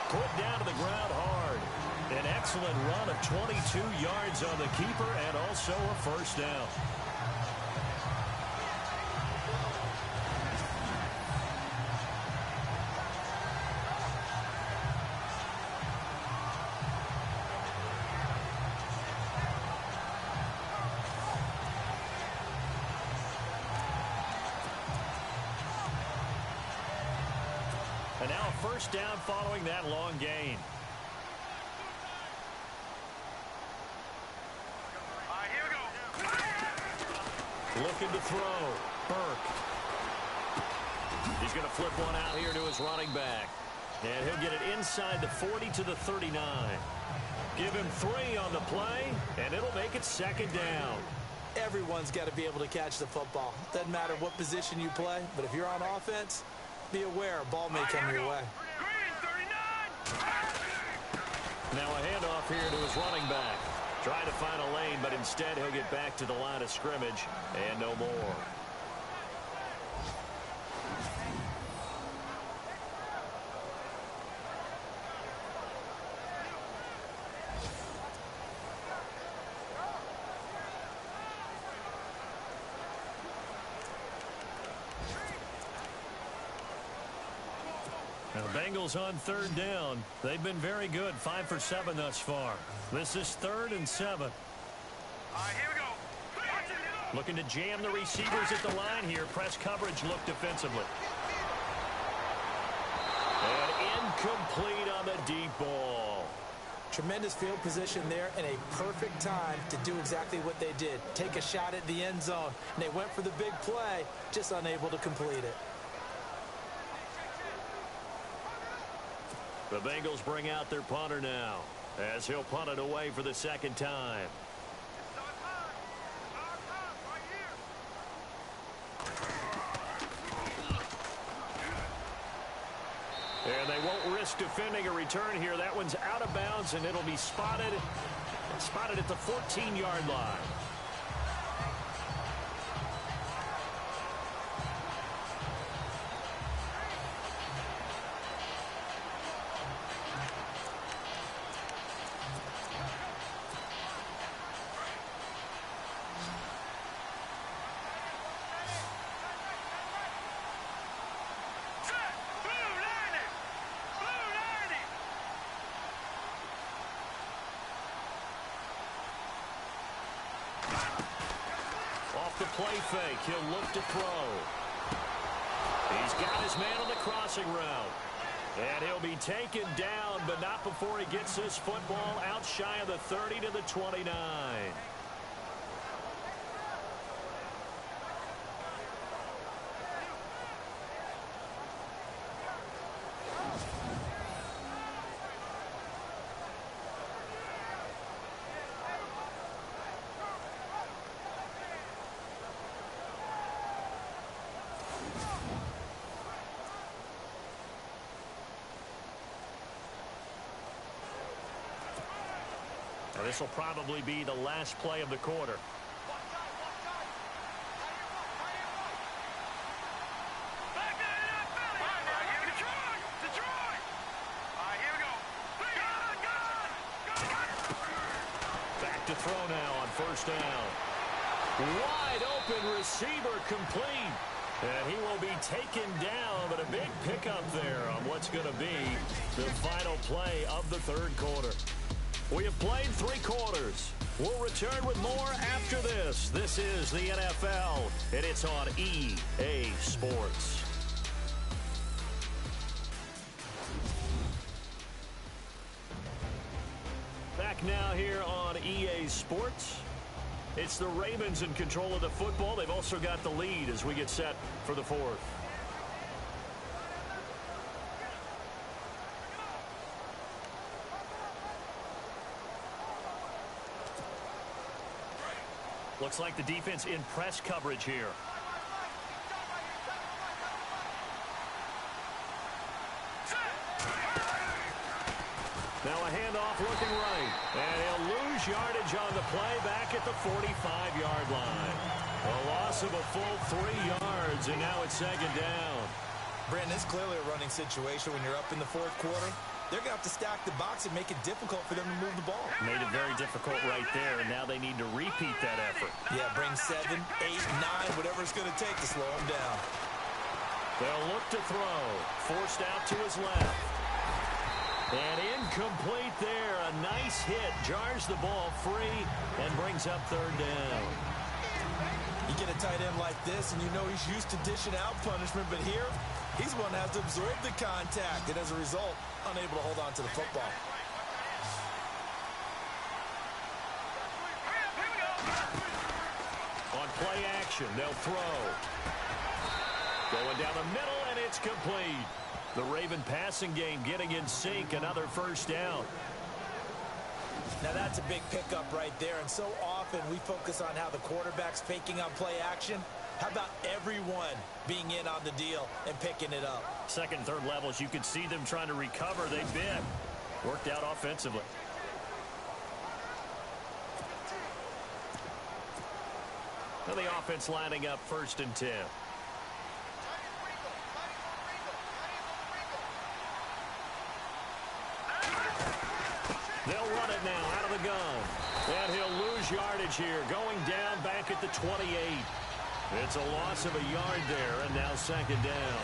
Put down to the ground hard. An excellent run of 22 yards on the keeper and also a first down. now a first down following that long gain. All right, here we go. Looking to throw. Burke. He's going to flip one out here to his running back. And he'll get it inside the 40 to the 39. Give him 3 on the play, and it'll make it second down. Everyone's got to be able to catch the football. Doesn't matter what position you play, but if you're on offense, be aware a ball may come your way. Green, 39. Now a handoff here to his running back. Trying to find a lane, but instead he'll get back to the line of scrimmage and no more. Now the Bengals on third down. They've been very good, 5 for 7 thus far. This is 3rd and 7. All right, here we go. Looking to jam the receivers at the line here. Press coverage look defensively. And incomplete on the deep ball. Tremendous field position there and a perfect time to do exactly what they did. Take a shot at the end zone. And they went for the big play, just unable to complete it. The Bengals bring out their punter now as he'll punt it away for the second time. And they won't risk defending a return here. That one's out of bounds, and it'll be spotted at the 14-yard line. The play fake. He'll look to throw. He's got his man on the crossing route. And he'll be taken down, but not before he gets this football out shy of the 30 to the 29. Now, this will probably be the last play of the quarter. Back to throw now on first down. Wide open receiver complete. And he will be taken down, but a big pickup there on what's going to be the final play of the third quarter. We have played 3 quarters. We'll return with more after this. This is the NFL, and it's on EA Sports. Back now here on EA Sports. It's the Ravens in control of the football. They've also got the lead as we get set for the 4th. Looks like the defense in press coverage here. Now a handoff looking right. And he'll lose yardage on the play back at the 45-yard line. A loss of a full 3 yards, and now it's second down. Brandon, it's clearly a running situation when you're up in the 4th quarter. They're going to have to stack the box and make it difficult for them to move the ball. Made it very difficult right there, and now they need to repeat that effort. Yeah, bring 7, 8, 9, whatever it's going to take to slow them down. They'll look to throw. Forced out to his left. And incomplete there. A nice hit. Jars the ball free and brings up third down. You get a tight end like this, and you know he's used to dishing out punishment, but here He's the one that has to absorb the contact, and as a result, unable to hold on to the football. On play action, they'll throw. Going down the middle, and it's complete. The Raven passing game getting in sync, another first down. Now that's a big pickup right there, and so often we focus on how the quarterback's faking on play action. How about everyone being in on the deal and picking it up? Second and third levels, you could see them trying to recover. They bit. Worked out offensively. Now the offense lining up 1st and 10. They'll run it now out of the gun. And he'll lose yardage here. Going down back at the 28. It's a loss of a yard there, and now 2nd down.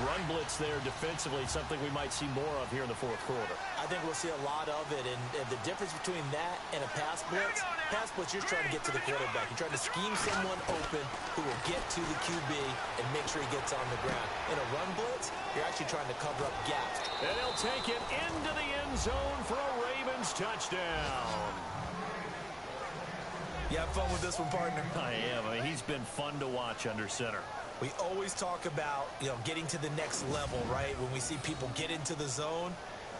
Run blitz there defensively, something we might see more of here in the 4th quarter. I think we'll see a lot of it, and the difference between that and a pass blitz, you're trying to get to the quarterback. You're trying to scheme someone open who will get to the QB and make sure he gets on the ground. In a run blitz, you're actually trying to cover up gaps. And he'll take it into the end zone for a Ravens touchdown. You have fun with this one, partner? I am. I mean, he's been fun to watch under center. We always talk about, getting to the next level, right? When we see people get into the zone,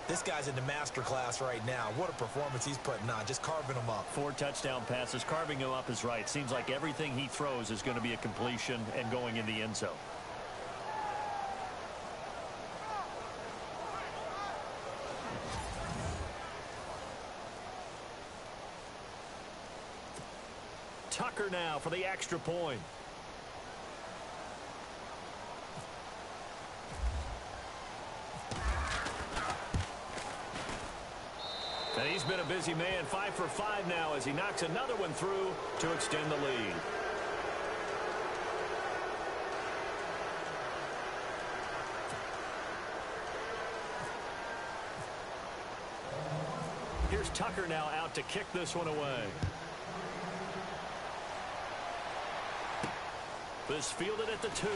this guy's in the master class right now. What a performance he's putting on, just carving them up. 4 touchdown passes. Carving him up is right. Seems like everything he throws is going to be a completion and going in the end zone. Tucker now for the extra point. And he's been a busy man, 5 for 5 now as he knocks another one through to extend the lead. Here's Tucker now out to kick this one away. This fielded at the 2.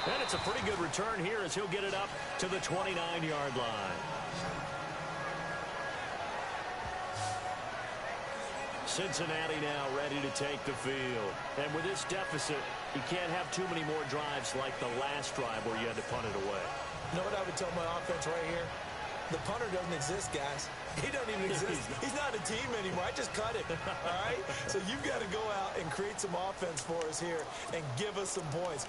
And it's a pretty good return here as he'll get it up to the 29-yard line. Cincinnati now ready to take the field. And with this deficit, you can't have too many more drives like the last drive where you had to punt it away. You know what I would tell my offense right here? The punter doesn't exist, guys. He doesn't even exist. He's not a team anymore. I just cut it, all right? So you've got to go out and create some offense for us here and give us some points.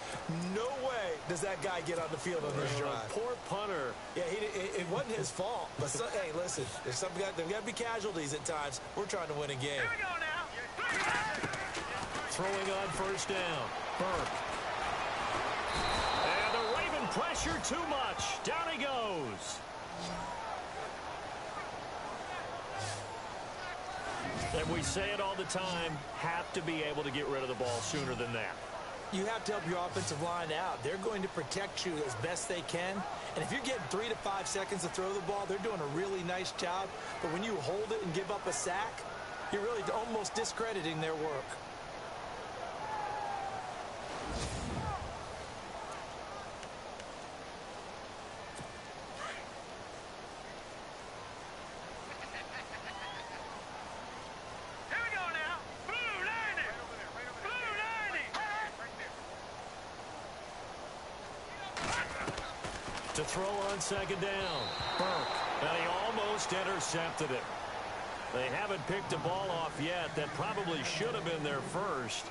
No way does that guy get on the field on this drive. Poor punter. Yeah, it wasn't his fault. But, hey, listen, there's got to be casualties at times. We're trying to win a game. Here we go now. Throwing on 1st down. Burke. And the Raven pressure too much. Down he goes. And we say it all the time, have to be able to get rid of the ball sooner than that. You have to help your offensive line out. They're going to protect you as best they can. And if you're getting 3 to 5 seconds to throw the ball, they're doing a really nice job. But when you hold it and give up a sack, you're really almost discrediting their work. To throw on 2nd down. Burke. And he almost intercepted it. They haven't picked a ball off yet. That probably should have been their first.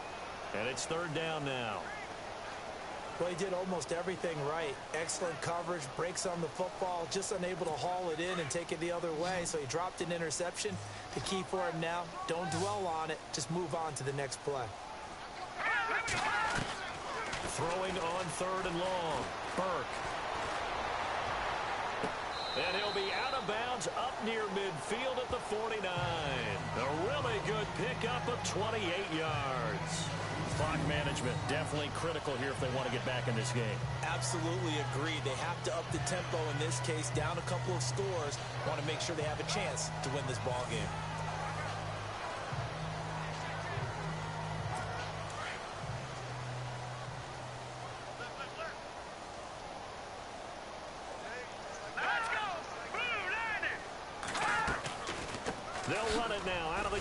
And it's 3rd down now. Well, he did almost everything right. Excellent coverage, breaks on the football, just unable to haul it in and take it the other way. So he dropped an interception. The key for him now, don't dwell on it. Just move on to the next play. Throwing on 3rd and long. Burke. And he'll be out of bounds up near midfield at the 49. A really good pickup of 28 yards. Clock management definitely critical here if they want to get back in this game. Absolutely agreed. They have to up the tempo in this case, down a couple of scores. Want to make sure they have a chance to win this ball game.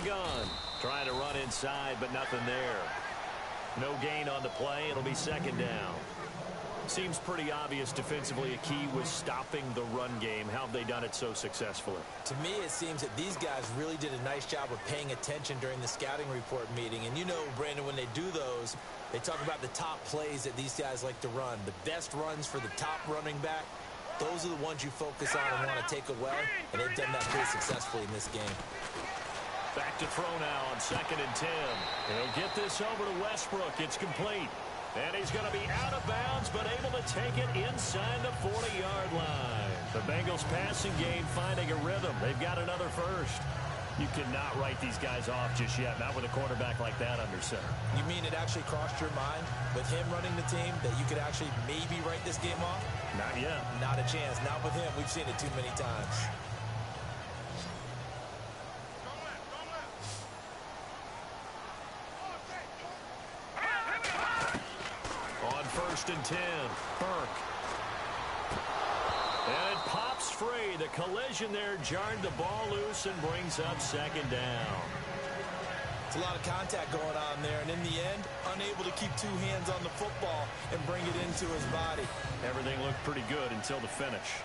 the gun. Trying to run inside, but nothing there. No gain on the play. It'll be second down. Seems pretty obvious defensively a key was stopping the run game. How have they done it so successfully? To me, it seems that these guys really did a nice job of paying attention during the scouting report meeting. And you know, Brandon, when they do those, they talk about the top plays that these guys like to run. The best runs for the top running back, those are the ones you focus on and want to take away. And they've done that pretty successfully in this game. Back to throw now on 2nd and 10. He'll get this over to Westbrook. It's complete. And he's going to be out of bounds, but able to take it inside the 40-yard line. The Bengals passing game finding a rhythm. They've got another first. You cannot write these guys off just yet, not with a quarterback like that under center. You mean it actually crossed your mind with him running the team that you could actually maybe write this game off? Not yet. Not a chance. Not with him. We've seen it too many times. On 1st and 10, Burke. And it pops free. The collision there jarred the ball loose and brings up second down. It's a lot of contact going on there, and in the end, unable to keep two hands on the football and bring it into his body. Everything looked pretty good until the finish.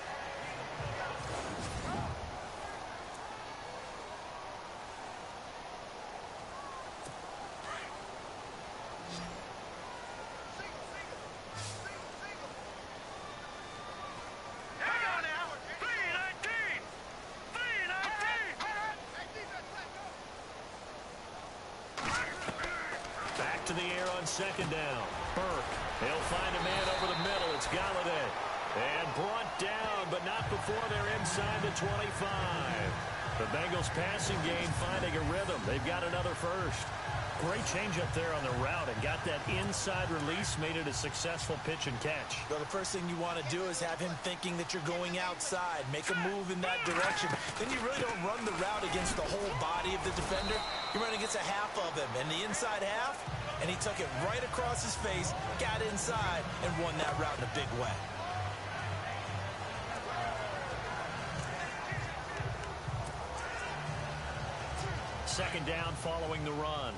To the air on 2nd down. Burke. He'll find a man over the middle. It's Galladay. And brought down, but not before they're inside the 25. The Bengals passing game finding a rhythm. They've got another first. Great change up there on the route and got that inside release, made it a successful pitch and catch. Well, the first thing you want to do is have him thinking that you're going outside. Make a move in that direction. Then you really don't run the route against the whole body of the defender. You run against a half of him, and the inside half, and he took it right across his face, got inside, and won that route in a big way. Second down following the run.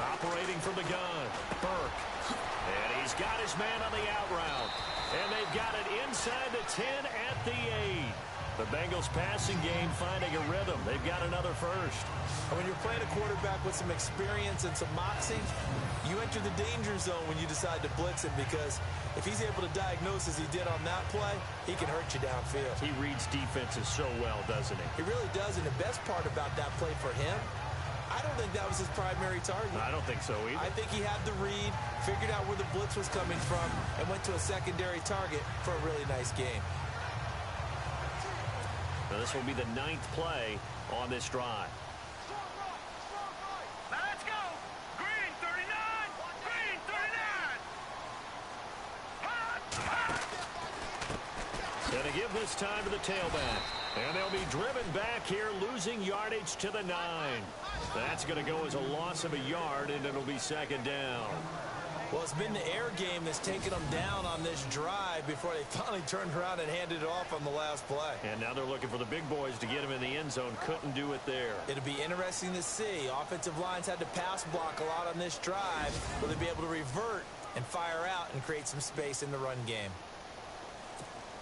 Operating from the gun, Burke. And he's got his man on the out route. And they've got it inside the 10 at the 8. The Bengals passing game finding a rhythm. They've got another first. And when you're playing a quarterback with some experience and some moxie, you enter the danger zone when you decide to blitz him, because if he's able to diagnose as he did on that play, he can hurt you downfield. He reads defenses so well, doesn't he? He really does, and the best part about that play for him, I don't think that was his primary target. I don't think so either. I think he had the read, figured out where the blitz was coming from, and went to a secondary target for a really nice game. Now this will be the 9th play on this drive. Let's go! Green 39! Green 39! Going to give this time to the tailback. And they'll be driven back here, losing yardage to the 9. That's going to go as a loss of a yard, and it'll be second down. Well, it's been the air game that's taken them down on this drive before they finally turned around and handed it off on the last play. And now they're looking for the big boys to get him in the end zone. Couldn't do it there. It'll be interesting to see. Offensive lines had to pass block a lot on this drive. Will they be able to revert and fire out and create some space in the run game?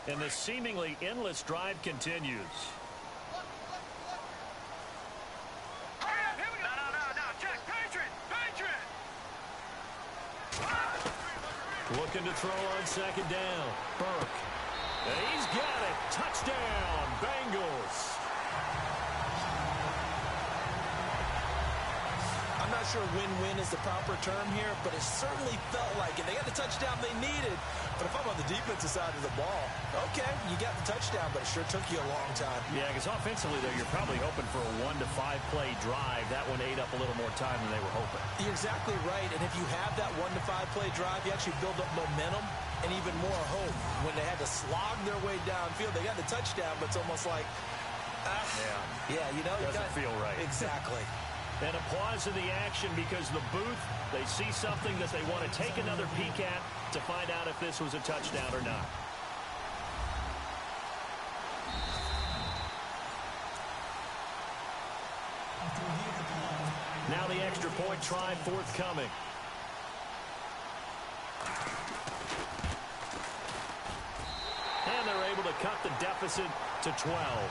And the seemingly endless drive continues. Looking to throw on second down. Burke. And he's got it. Touchdown, Bengals. I'm not sure win-win is the proper term here, but it certainly felt like it. They got the touchdown they needed. But if I'm on the defensive side of the ball, okay, you got the touchdown, but it sure took you a long time. Yeah, because offensively, though, you're probably hoping for a 1 to 5 play drive. That one ate up a little more time than they were hoping. You're exactly right, and if you have that 1 to 5 play drive, you actually build up momentum and even more hope. When they had to slog their way downfield, they got the touchdown, but it's almost like, you know, it doesn't feel right. Exactly. And a pause in the action because the booth, they see something that they want to take another peek at to find out if this was a touchdown or not. Now the extra point try forthcoming. And they're able to cut the deficit to 12.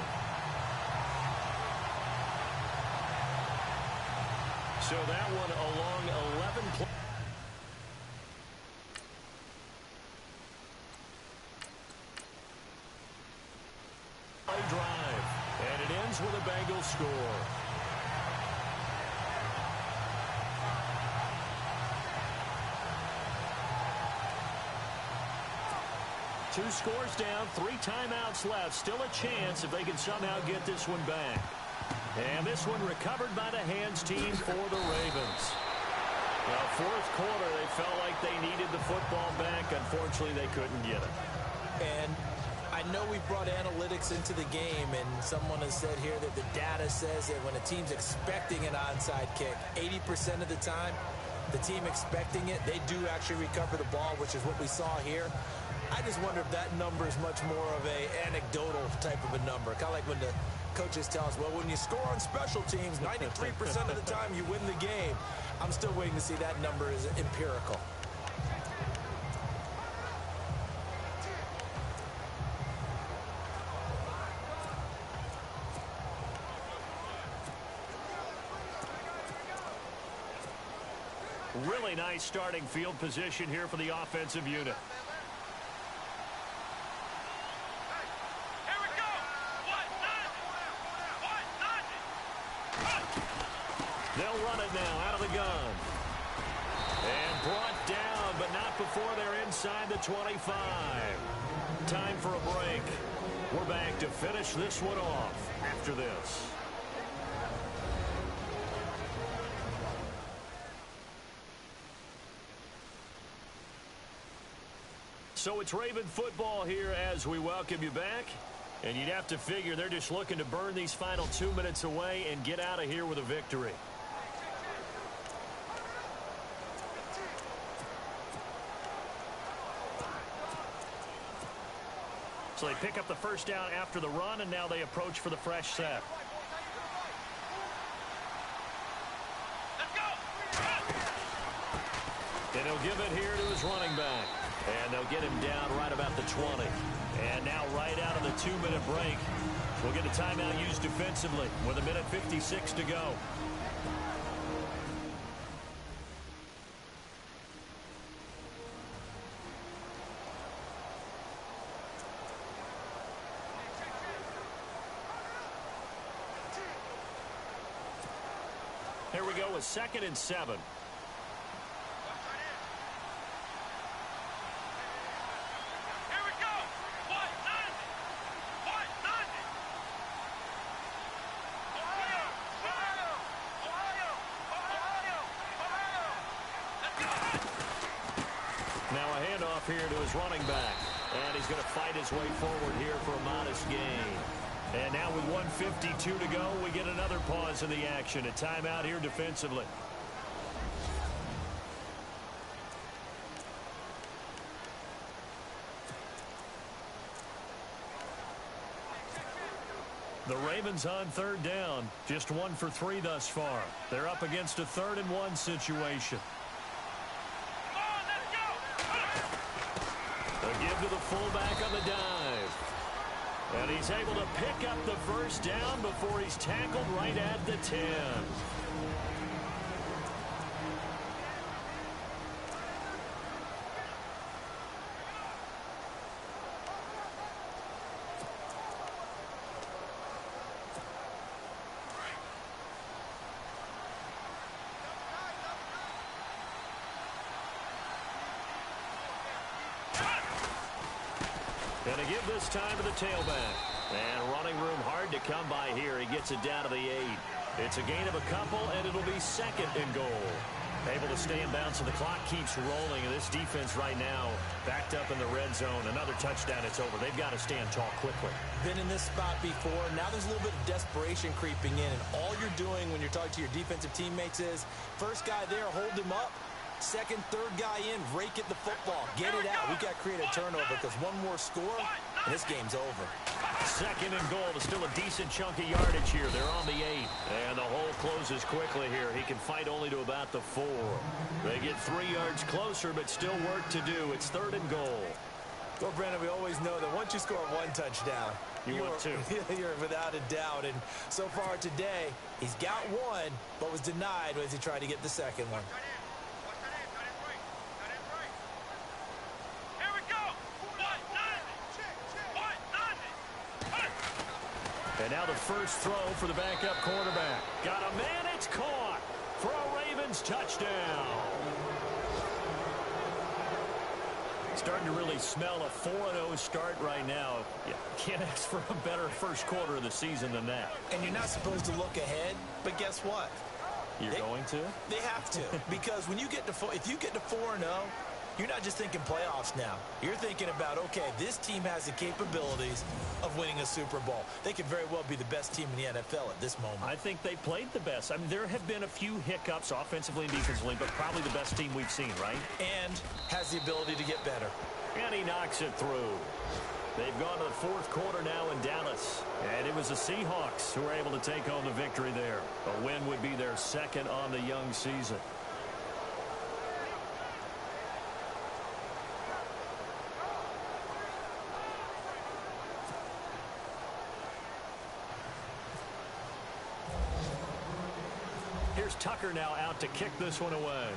So that one along 11 plays. Drive. And it ends with a Bengals score. Two scores down, 3 timeouts left. Still a chance if they can somehow get this one back. And this one recovered by the hands team for the Ravens. Well, fourth quarter, they felt like they needed the football back. Unfortunately, they couldn't get it. And I know we brought analytics into the game, and someone has said here that the data says that when a team's expecting an onside kick, 80% of the time, the team expecting it, they do actually recover the ball, which is what we saw here. I just wonder if that number is much more of a anecdotal type of a number. Kind of like when the coaches tell us, well, when you score on special teams, 93% of the time you win the game. I'm still waiting to see that number is empirical. Really nice starting field position here for the offensive unit. They'll run it now out of the gun. And brought down, but not before they're inside the 25. Time for a break. We're back to finish this one off after this. So it's Raven football here as we welcome you back. And you'd have to figure they're just looking to burn these final 2 minutes away and get out of here with a victory. So they pick up the first down after the run, and now they approach for the fresh set. Let's go! And he'll give it here to his running back. And they'll get him down right about the 20. And now right out of the 2-minute break, we'll get a timeout used defensively with 1:56 to go. Here we go with 2nd and 7. Here to his running back, and he's going to fight his way forward here for a modest gain. And now with 1:52 to go, we get another pause in the action. A timeout here defensively. The Ravens on 3rd down, just 1 for 3 thus far. They're up against a 3rd and 1 situation. Give to the fullback on the dive. And he's able to pick up the first down before he's tackled right at the 10. And to give this time to the tailback. And running room hard to come by here. He gets it down to the 8. It's a gain of a couple, and it'll be 2nd and goal. Able to stay in bounds, so the clock keeps rolling. And this defense right now backed up in the red zone. Another touchdown, it's over. They've got to stand tall quickly. Been in this spot before. Now there's a little bit of desperation creeping in. And all you're doing when you're talking to your defensive teammates is, first guy there, hold him up. Second, third guy in, rake at the football. Get it out. We've got to create a turnover because one more score, and this game's over. Second and goal. There's still a decent chunk of yardage here. They're on the 8. And the hole closes quickly here. He can fight only to about the 4. They get 3 yards closer, but still work to do. It's third and goal. Well, Brandon, we always know that once you score one touchdown, you want two. You're without a doubt. And so far today, he's got one, but was denied as he tried to get the second one. And now the first throw for the backup quarterback. Got a man, it's caught for a Ravens touchdown. Starting to really smell a 4-0 start right now. You can't ask for a better first quarter of the season than that. And you're not supposed to look ahead, but guess what? You're going to? They have to. Because when you get to if you get to 4-0, you're not just thinking playoffs now. You're thinking about, okay, this team has the capabilities of winning a Super Bowl. They could very well be the best team in the NFL at this moment. I think they played the best. I mean, there have been a few hiccups offensively and defensively, but probably the best team we've seen, right? And has the ability to get better. And he knocks it through. They've gone to the fourth quarter now in Dallas. And it was the Seahawks who were able to take home the victory there. A win would be their second on the young season. Here's Tucker now out to kick this one away.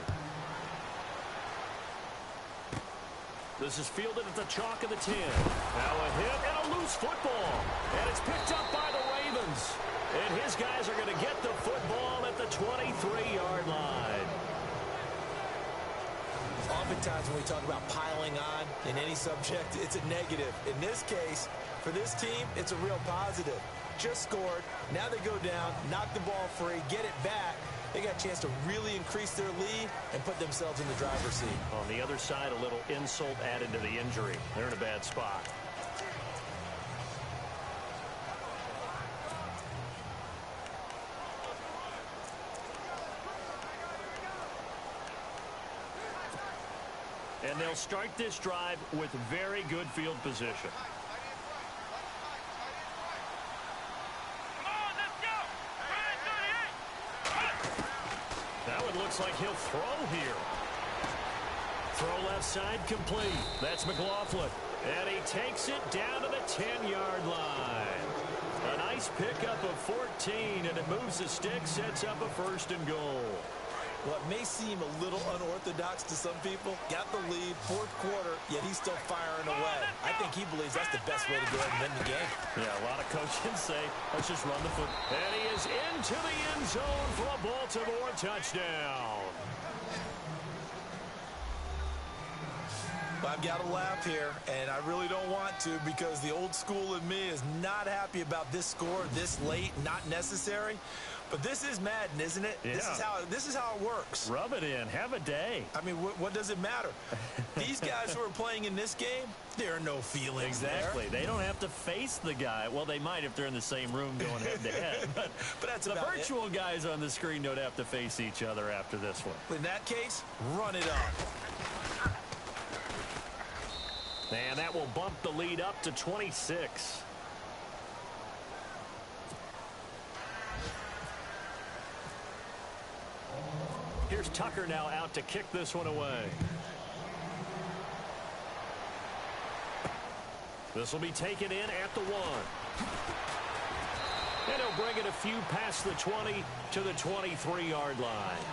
This is fielded at the chalk of the 10. Now a hit and a loose football. And it's picked up by the Ravens. And his guys are going to get the football at the 23-yard line. Oftentimes when we talk about piling on in any subject, it's a negative. In this case, for this team, it's a real positive. Just scored. Now they go down, knock the ball free, get it back. They got a chance to really increase their lead and put themselves in the driver's seat. On the other side, a little insult added to the injury. They're in a bad spot. And they'll start this drive with very good field position. Looks like he'll throw here. Throw left side complete. That's McLaughlin. And he takes it down to the 10-yard line. A nice pickup of 14, and it moves the stick, sets up a first and goal. What may seem a little unorthodox to some people, got the lead, fourth quarter, yet he's still firing away. I think he believes that's the best way to go ahead and win the game. Yeah, a lot of coaches say, let's just run the foot. And he is into the end zone for a Baltimore touchdown. I've got to laugh here, and I really don't want to because the old school in me is not happy about this score this late, not necessary. But this is Madden, isn't it? Yeah. This is how it works. Rub it in. Have a day. I mean, what does it matter? These guys who are playing in this game, there are no feelings Exactly. They don't have to face the guy. Well, they might if they're in the same room going head-to-head. But that's the about virtual guys on the screen don't have to face each other after this one. In that case, run it up. And that will bump the lead up to 26. Here's Tucker now out to kick this one away. This will be taken in at the 1. And he'll bring it a few past the 20 to the 23-yard line.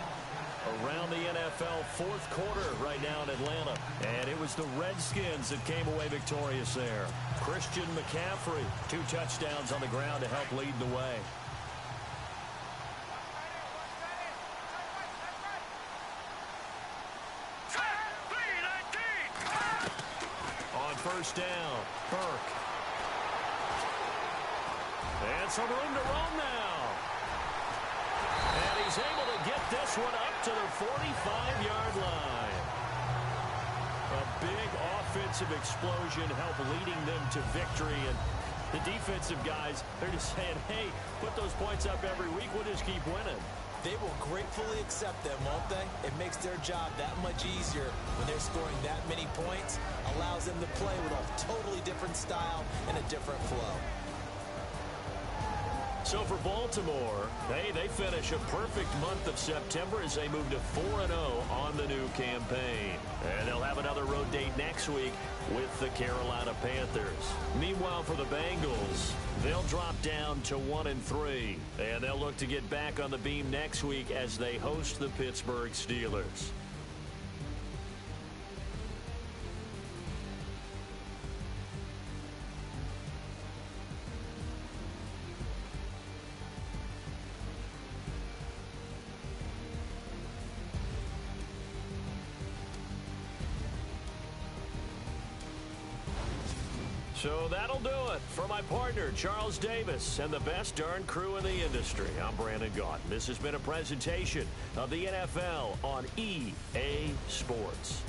Around the NFL fourth quarter right now in Atlanta. And it was the Redskins that came away victorious there. Christian McCaffrey, 2 touchdowns on the ground to help lead the way. On first down, Burke. And some room to roam now. And he's able to get this one up to the 45-yard line. A big offensive explosion helped leading them to victory. And the defensive guys, they're just saying, hey, put those points up every week. We'll just keep winning. They will gratefully accept them, won't they? It makes their job that much easier when they're scoring that many points. Allows them to play with a totally different style and a different flow. So for Baltimore, hey, they finish a perfect month of September as they move to 4-0 on the new campaign. And they'll have another road date next week with the Carolina Panthers. Meanwhile, for the Bengals, they'll drop down to 1-3. And they'll look to get back on the beam next week as they host the Pittsburgh Steelers. So that'll do it for my partner, Charles Davis, and the best darn crew in the industry. I'm Brandon Gaudin. This has been a presentation of the NFL on EA Sports.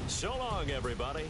So long, everybody.